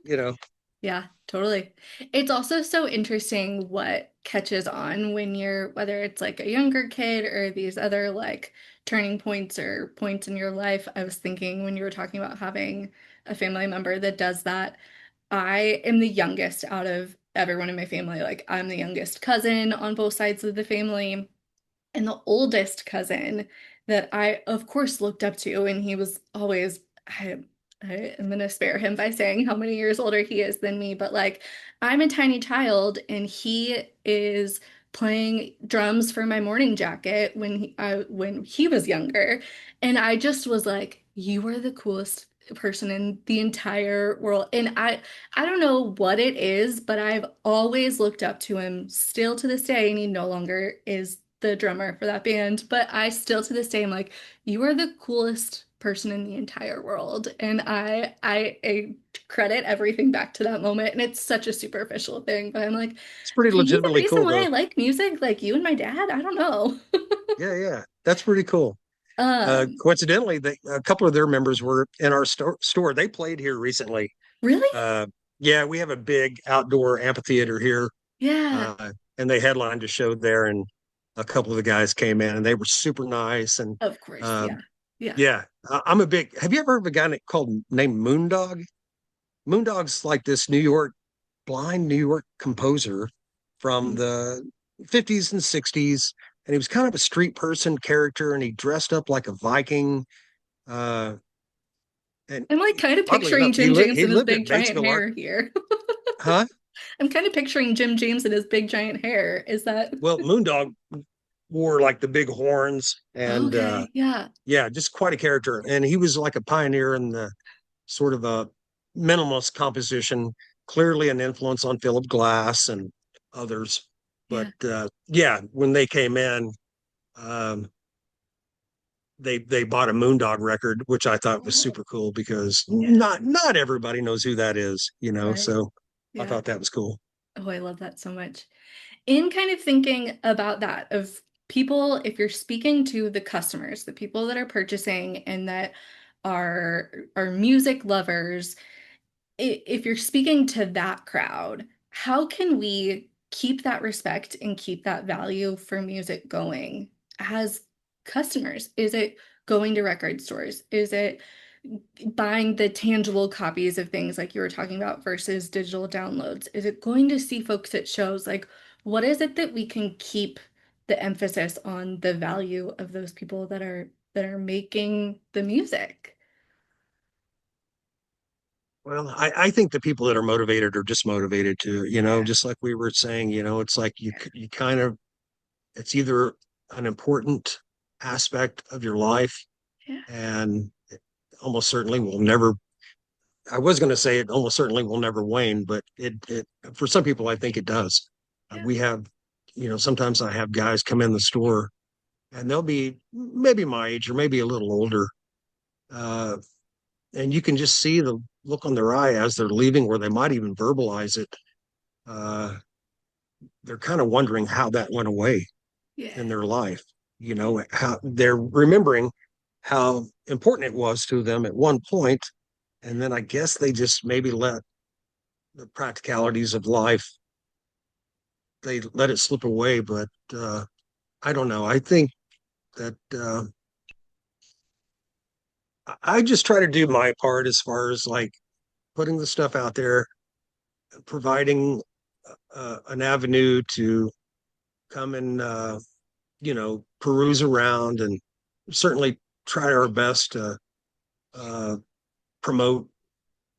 you know, Yeah, totally. It's also so interesting what catches on when you're, whether it's like a younger kid or these other like turning points or points in your life. I was thinking when you were talking about having a family member that does that, I am the youngest out of everyone in my family. Like, I'm the youngest cousin on both sides of the family. And the oldest cousin that I, of course, looked up to, and he was always, I am gonna spare him by saying how many years older he is than me, but like, I'm a tiny child, and he is playing drums for my morning jacket when he was younger, and I just was like, you are the coolest person in the entire world. And I don't know what it is, but I've always looked up to him still to this day, and he no longer is the drummer for that band, but I still to this day am like, you are the coolest person in the entire world. And I credit everything back to that moment. And it's such a superficial thing, but I'm like, it's pretty he's the legitimately reason cool, why though. I like music, like you and my dad. I don't know. Yeah, yeah, that's pretty cool. Um, Coincidentally, a couple of their members were in our store. They played here recently. really? Uh, yeah, we have a big outdoor amphitheater here, Yeah, and they headlined a show there, and a couple of the guys came in, and they were super nice. And of course. uh, Yeah. Yeah. yeah, I'm a big. Have you ever heard of a guy called named Moondog? Moondog's like this blind New York composer from the 50s and 60s, and he was kind of a street person character, and he dressed up like a Viking. Uh, and I'm like kind of oddly picturing enough, Jim James he and his lived big in giant Batesville, hair here. huh? I'm kind of picturing Jim James and his big giant hair. Is that Well, Moondog wore like the big horns, and okay? Yeah. yeah, just quite a character. And he was like a pioneer in the sort of a minimalist composition, clearly an influence on Philip Glass and others. But Yeah. yeah, when they came in, um, they bought a Moondog record, which I thought was Oh, super cool because yeah. not everybody knows who that is. Right. So I Yeah. thought that was cool. Oh, I love that so much. In kind of thinking about that, of people, if you're speaking to the customers, the people that are purchasing and that are music lovers, if you're speaking to that crowd, how can we keep that respect and keep that value for music going as customers? Is it going to record stores? Is it buying the tangible copies of things like you were talking about versus digital downloads? Is it going to see folks at shows? Like, what is it that we can keep the emphasis on the value of those people that are making the music? Well, I think the people that are motivated are just motivated to, Yeah, just like we were saying, it's like yeah, you kind of, it's either an important aspect of your life, yeah, and it almost certainly will never, I was going to say it almost certainly will never wane, but for some people, I think it does. yeah, We have, sometimes I have guys come in the store and they'll be maybe my age or maybe a little older. Uh, and you can just see the look on their eye as they're leaving, where they might even verbalize it. Uh, they're kind of wondering how that went away yeah, in their life. How they're remembering how important it was to them at one point, and then I guess they just maybe let the practicalities of life, they let it slip away. But I don't know. I think that I just try to do my part as far as like putting the stuff out there, providing an avenue to come and peruse around, and certainly try our best to uh, promote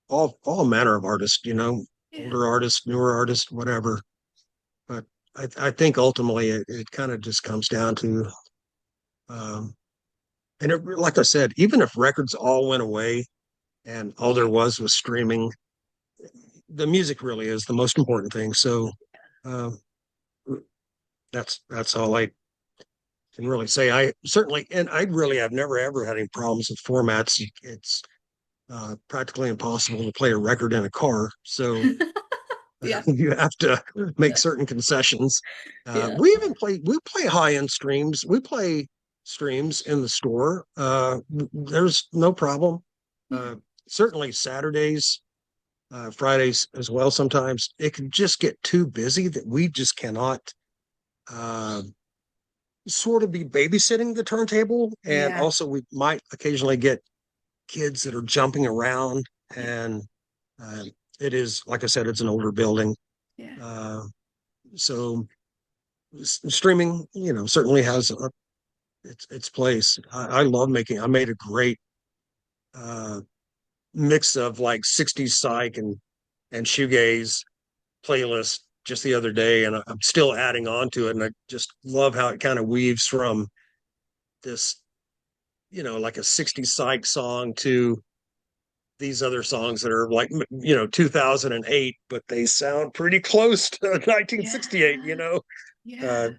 all manner of artists, yeah, older artists, newer artists, whatever. But I think ultimately it kind of just comes down to, um, and like I said, even if records all went away and all there was streaming, the music really is the most important thing. So, um, That's all I can really say. I certainly, and I really have never ever had any problems with formats. It's practically impossible to play a record in a car, so Yeah. you have to make certain concessions. Yeah. We play high end streams. We play streams in the store. There's no problem. Yeah. Uh, Certainly Saturdays, Fridays as well. Sometimes it can just get too busy that we just cannot uh, sort of be babysitting the turntable. And Yeah. also, we might occasionally get kids that are jumping around. Yeah. And uh, it is, like I said, it's an older building. Yeah. Uh, so streaming, certainly has its place. I love making. I made a great uh, mix of like '60s psych and shoegaze playlist just the other day, and I'm still adding on to it. And I just love how it kind of weaves from this, like a '60s psych song to these other songs that are like 2008, but they sound pretty close to Yeah. 1968. Uh, Yeah.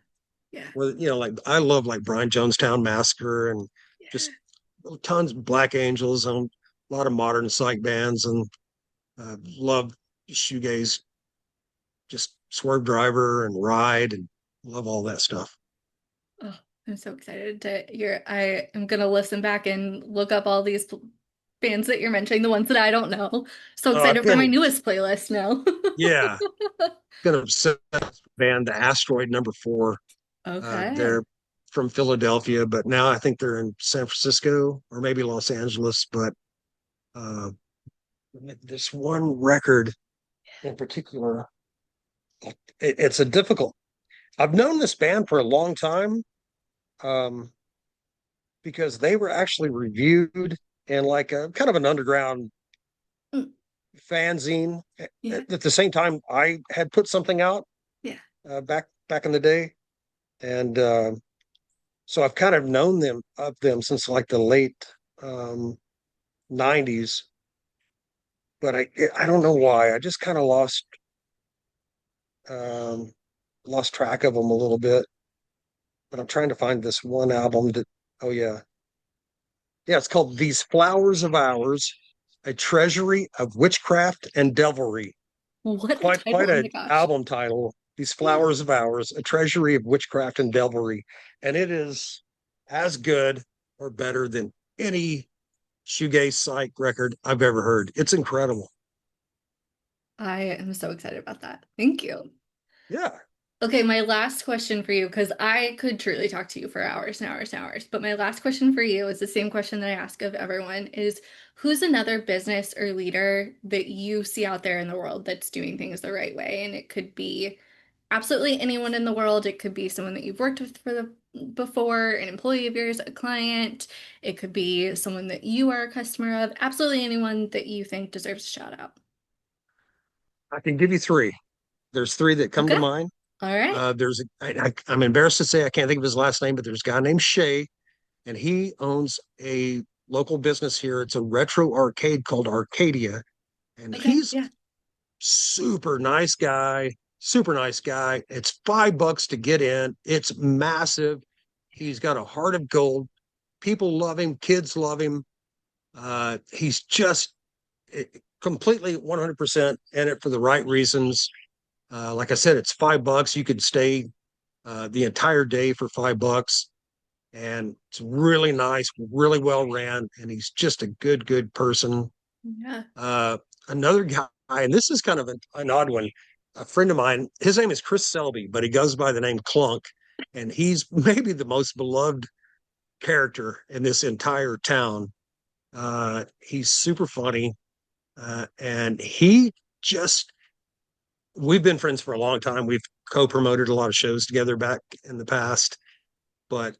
Yeah. where like I love like Brian Jonestown Massacre and Yeah. just tons of Black Angels and a lot of modern psych bands and love shoegaze, just Swerve Driver and Ride and love all that stuff. Oh, I'm so excited to hear. I am gonna listen back and look up all these bands that you're mentioning, the ones that I don't know. So I've excited for my been newest playlist now. yeah, been obsessed with the band the Asteroid Number Four. They're Okay. from Philadelphia, but now I think they're in San Francisco or maybe Los Angeles. But uh, this one record in particular, it's a difficult. I've known this band for a long time um, because they were actually reviewed in like a kind of an underground Mm, fanzine. yeah. At the same time, I had put something out Yeah. back in the day, and so I've kind of known them since like the late um, '90s. But I don't know why. I just kind of um, lost track of them a little bit. But I'm trying to find this one album that. Oh yeah, it's called "These Flowers of Ours," a treasury of witchcraft and devilry. What a Quite title. Oh a my gosh. album title. These Flowers of Ours, a treasury of witchcraft and devilry, and it is as good or better than any shoegaze psych record I've ever heard. It's incredible. I am so excited about that. Thank you. Yeah, Okay, my last question for you, because I could truly talk to you for hours and hours and hours, but my last question for you is the same question that I ask of everyone is who's another business or leader that you see out there in the world that's doing things the right way? And it could be absolutely anyone in the world. It could be someone that you've worked with for the before, an employee of yours, a client. It could be someone that you are a customer of. Absolutely anyone that you think deserves a shout out. I can give you three. There's three that come to Okay. mind. All right. I'm embarrassed to say I can't think of his last name, but there's a guy named Shay, and he owns a local business here. It's a retro arcade called Arcadia, and Okay. he's Yeah. super nice guy, super nice guy. It's $5 to get in. It's massive. He's got a heart of gold. People love him. Kids love him. He's just completely 100% in it for the right reasons. Like I said, it's $5. You could stay the entire day for $5, and it's really nice, really well ran, and he's just a good person. Yeah. Uh, Another guy, and this is kind of an odd one. A friend of mine, his name is Chris Selby, but he goes by the name Clunk, and he's maybe the most beloved character in this entire town. He's super funny, and he just we've been friends for a long time. We've co-promoted a lot of shows together back in the past, but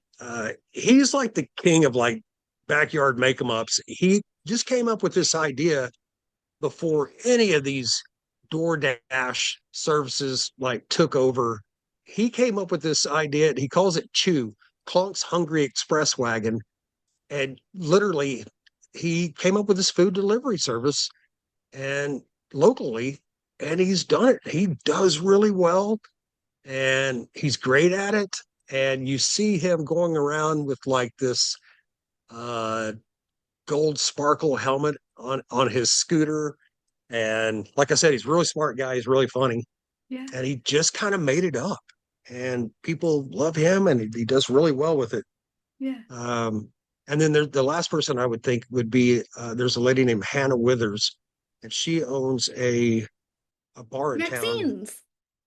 he's like the king of like backyard make 'em ups. He just came up with this idea before any of these DoorDash services like took over. He came up with this idea. He calls it Chew, Clunk's Hungry Express Wagon, and literally he came up with this food delivery service and locally, and he's done it. He does really well, and he's great at it. And you see him going around with like this uh, gold sparkle helmet on his scooter. And like I said, he's a really smart guy. He's really funny, Yeah. and he just kind of made it up. And people love him, and he does really well with it. Yeah. Um, and then the last person I would think would be there's a lady named Hannah Withers, and she owns a bar in town, Maxine's.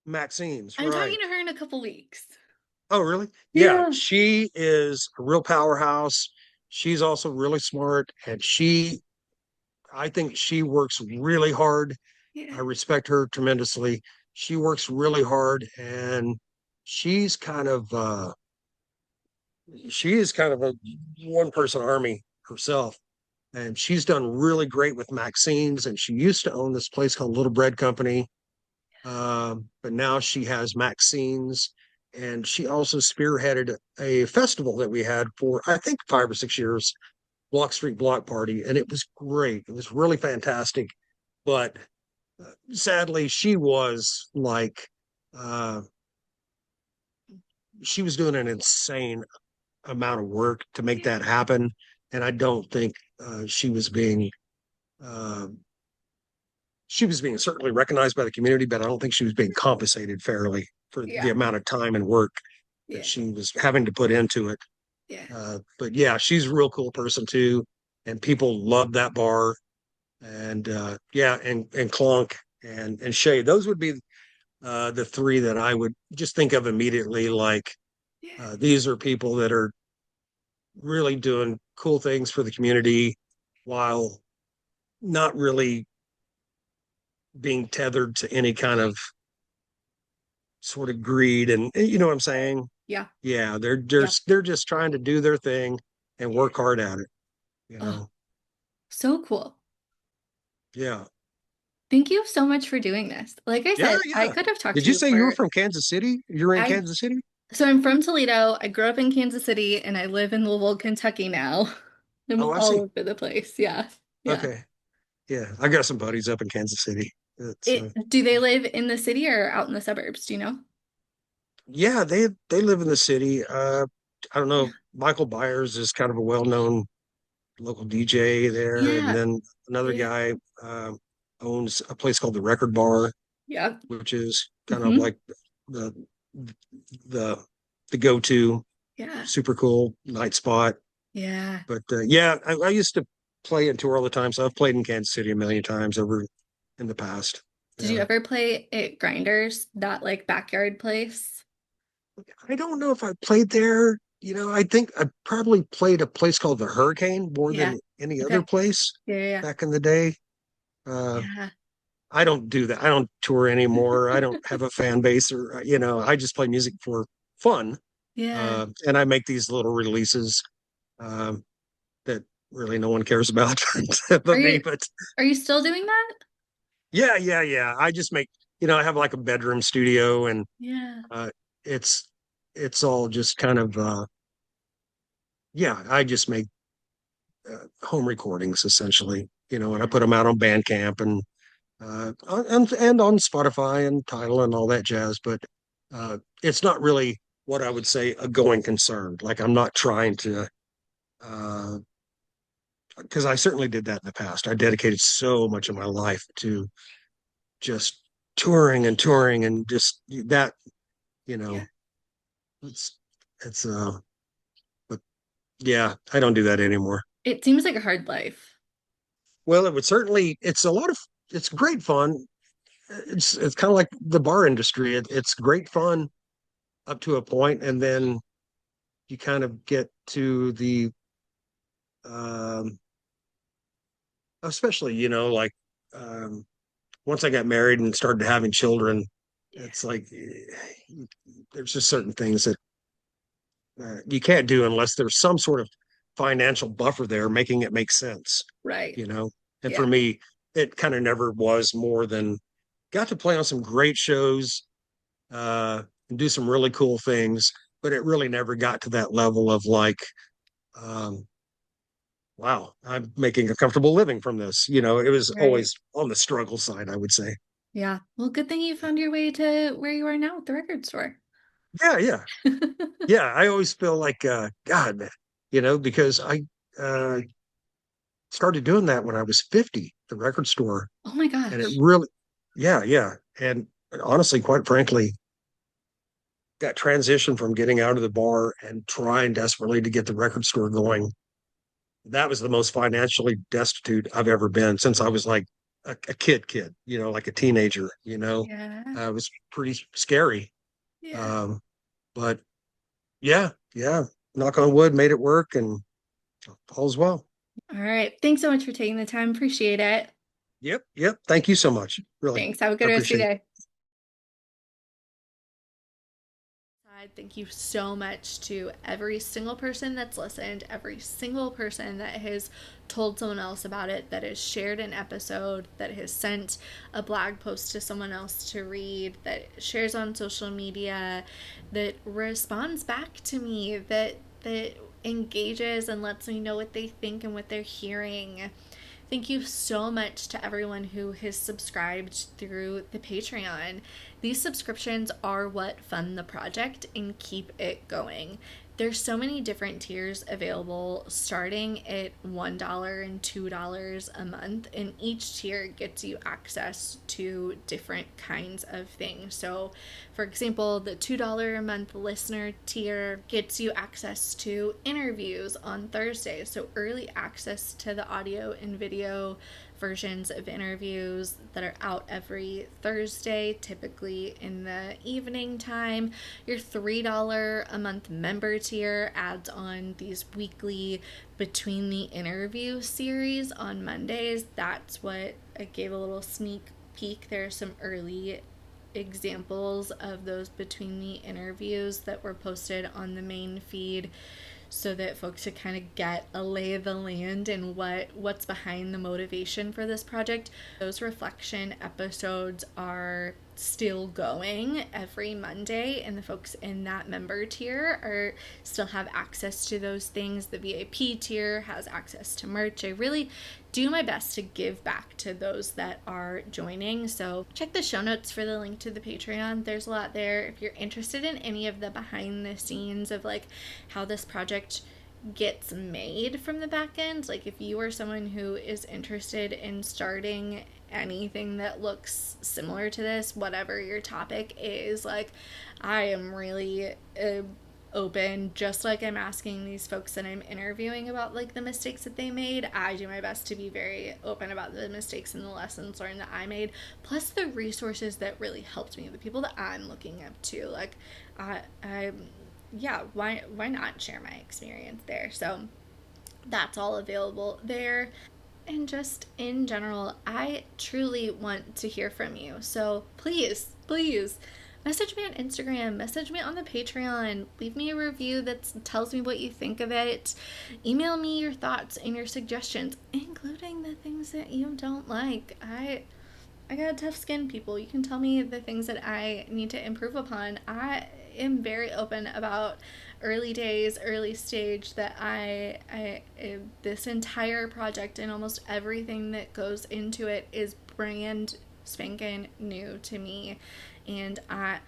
Maxine's, I'm talking right? to her in a couple weeks. Oh, really? Yeah, Yeah. she is a real powerhouse. She's also really smart, and I think she works really hard. Yeah. I respect her tremendously. She works really hard, and she's kind of she is kind of a one person army herself. And she's done really great with Maxine's. And she used to own this place called Little Bread Company, but now she has Maxine's. And she also spearheaded a festival that we had for, I think, 5 or 6 years, Block Street Block Party. And it was great. It was really fantastic. But sadly, uh, she was doing an insane amount of work to make Yeah. that happen. And I don't think uh, she was being certainly recognized by the community, but I don't think she was being compensated fairly for the Yeah. amount of time and work that Yeah. she was having to put into it. Yeah. But yeah, she's a real cool person too, and people love that bar. And yeah, and Clonk and Shay, those would be the three that I would just think of immediately. Like Yeah. these are people that are really doing cool things for the community while not really being tethered to any kind of sort of greed, and you know what I'm saying? Yeah. Yeah, Yeah. they're just trying to do their thing and Yeah. work hard at it, you Oh, know. so cool. Yeah. Thank you so much for doing this. Like I Yeah, said, I yeah. could have talked Did to you you say you were for from Kansas City? You're in I Kansas City? so I'm from Toledo. I grew up in Kansas City and I live in Louisville, Kentucky now. I'm Oh, I all see. over the place. Yeah. Yeah. Okay. Yeah, I got some buddies up in Kansas City. It's Do they live in the city or out in the suburbs? Do you know? yeah, they live in the city. I don't know. Michael Byers is kind of a well-known local DJ there, and Yeah. then another Yeah. guy um, owns a place called the Record Bar, Yeah. which is kind of Hmm. like the the the go-to Yeah. super cool night spot. Yeah. But yeah, I used to play and tour all the time, so I've played in Kansas City a million times over in the past. Did you Yeah, ever play at Grinders, that like backyard place? I don't know if I played there. You know, I think I probably played a place called the Hurricane more Yeah. than any other Okay. place Yeah. Yeah. back in the day. Uh, Yeah. I don't do that. I don't tour anymore. I don't have a fan base, or I just play music for fun. Yeah. And I make these little releases um, that really no one cares about Are but me. you But are you still doing that? yeah, yeah, yeah. I just make, I have like a bedroom studio, and Yeah. uh, it's all just kind of yeah. I just make home recordings essentially, and I Yeah. put them out on Bandcamp and and on Spotify and Tidal and all that jazz. But it's not really what I would say a going concern. Like I'm not trying to, because I certainly did that in the past. I dedicated so much of my life to just touring and just that, you Yeah. know, it's it's but yeah, I don't do that anymore. It seems like a hard life. Well, it would certainly, it's great fun. It's kind of like the bar industry. It's great fun up to a point, and then you kind of get to the um especially, like once I got married and started having children, Yeah. it's like there's just certain things that you can't do unless there's some sort of financial buffer there making it make sense, Right. you know. And for Yeah. me, it kind of never was more than got to play on some great shows, and do some really cool things, but it really never got to that level of like, um, wow, I'm making a comfortable living from this. It was Right. always on the struggle side, I would say. Yeah. Well, good thing you found your way to where you are now with the record store. Yeah, yeah, yeah. I always feel like, God, man, because I uh, started doing that when I was 50, the record store, Oh my and it gosh. really, yeah, yeah, and honestly, quite frankly, that transition from getting out of the bar and trying desperately to get the record store going, that was the most financially destitute I've ever been since I was like a kid, like a teenager, Yeah. it was pretty scary. Yeah. Um, but yeah, yeah, knock on wood, made it work and all's well. All right. Thanks so much for taking the time. Appreciate it. Yep, yep. Thank you so much. Really, Thanks. Have a I good rest of appreciate your it. day. Thank you so much to every single person that's listened, every single person that has told someone else about it, that has shared an episode, that has sent a blog post to someone else to read, that shares on social media, that responds back to me, that engages and lets me know what they think and what they're hearing. Thank you so much to everyone who has subscribed through the Patreon. These subscriptions are what fund the project and keep it going. There's so many different tiers available starting at $1 and $2 a month, and each tier gets you access to different kinds of things. So, for example, the $2 a month listener tier gets you access to interviews on Thursdays, so early access to the audio and video versions of interviews that are out every Thursday, typically in the evening time. Your $3 a month member tier adds on these weekly between the interview series on Mondays. That's what I gave a little sneak peek. There are some early examples of those between the interviews that were posted on the main feed so that folks could kind of get a lay of the land and what's behind the motivation for this project. Those reflection episodes are still going every Monday, and the folks in that member tier are still have access to those things. The VIP tier has access to merch. I really do my best to give back to those that are joining. So check the show notes for the link to the Patreon. There's a lot there. If you're interested in any of the behind the scenes of like how this project gets made from the back end, like if you are someone who is interested in starting anything that looks similar to this, whatever your topic is, like I am really open, just like I'm asking these folks that I'm interviewing about like the mistakes that they made. I do my best to be very open about the mistakes and the lessons learned that I made, plus the resources that really helped me, the people that I'm looking up to. Like I yeah, why not share my experience there? So that's all available there. And just in general, I truly want to hear from you. So please, please message me on Instagram, message me on the Patreon, leave me a review that tells me what you think of it. Email me your thoughts and your suggestions, including the things that you don't like. I got tough skin, people. You can tell me the things that I need to improve upon. I am very open about early days, early stage, that I this entire project and almost everything that goes into it is brand spanking new to me, and I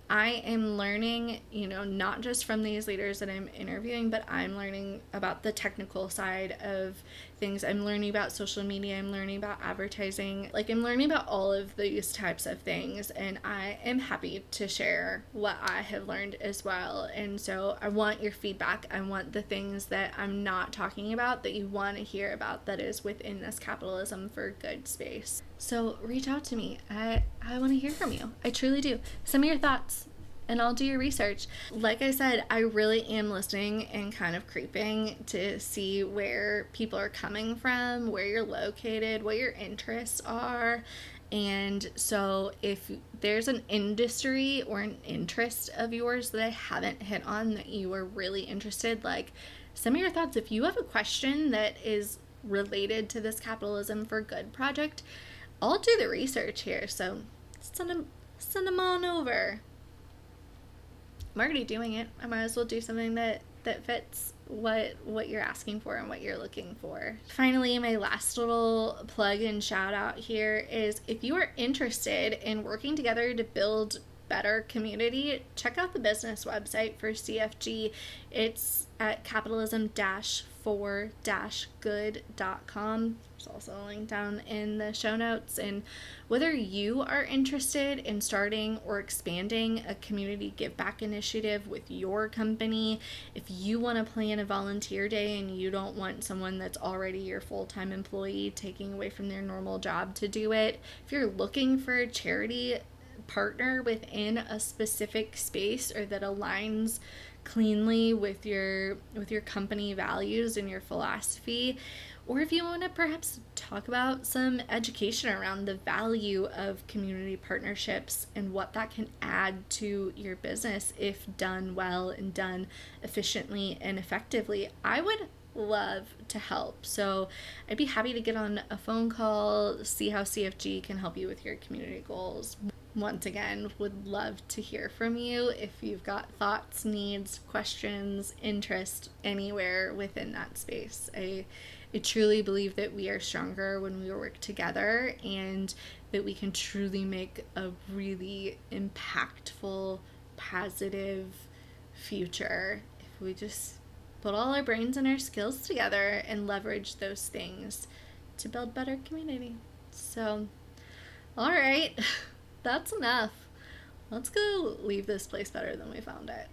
am learning, not just from these leaders that I'm interviewing, but I'm learning about the technical side of things. I'm learning about social media. I'm learning about advertising. Like, I'm learning about all of these types of things, and I am happy to share what I have learned as well. And so I want your feedback. I want the things that I'm not talking about that you want to hear about that is within this Capitalism for Good space. So reach out to me. I want to hear from you. I truly do. Send me your thoughts and I'll do your research. Like I said, I really am listening and kind of creeping to see where people are coming from, where you're located, what your interests are. And so if there's an industry or an interest of yours that I haven't hit on that you are really interested, like send me your thoughts. If you have a question that is related to this Capitalism for Good project, I'll do the research here. So send them on over. I'm already doing it. I might as well do something that fits what you're asking for and what you're looking for. Finally, my last little plug and shout out here is if you are interested in working together to build better community, check out the business website for CFG. It's at capitalism-for-good.com. There's also a link down in the show notes. And whether you are interested in starting or expanding a community give back initiative with your company, if you want to plan a volunteer day and you don't want someone that's already your full-time employee taking away from their normal job to do it, if you're looking for a charity partner within a specific space or that aligns cleanly with your company values and your philosophy, or if you want to perhaps talk about some education around the value of community partnerships and what that can add to your business if done well and done efficiently and effectively, I would love to help. So I'd be happy to get on a phone call, see how CFG can help you with your community goals. Once again, would love to hear from you if you've got thoughts, needs, questions, interest anywhere within that space. I truly believe that we are stronger when we work together and that we can truly make a really impactful, positive future if we just put all our brains and our skills together and leverage those things to build better community. So, all right, that's enough. Let's go leave this place better than we found it.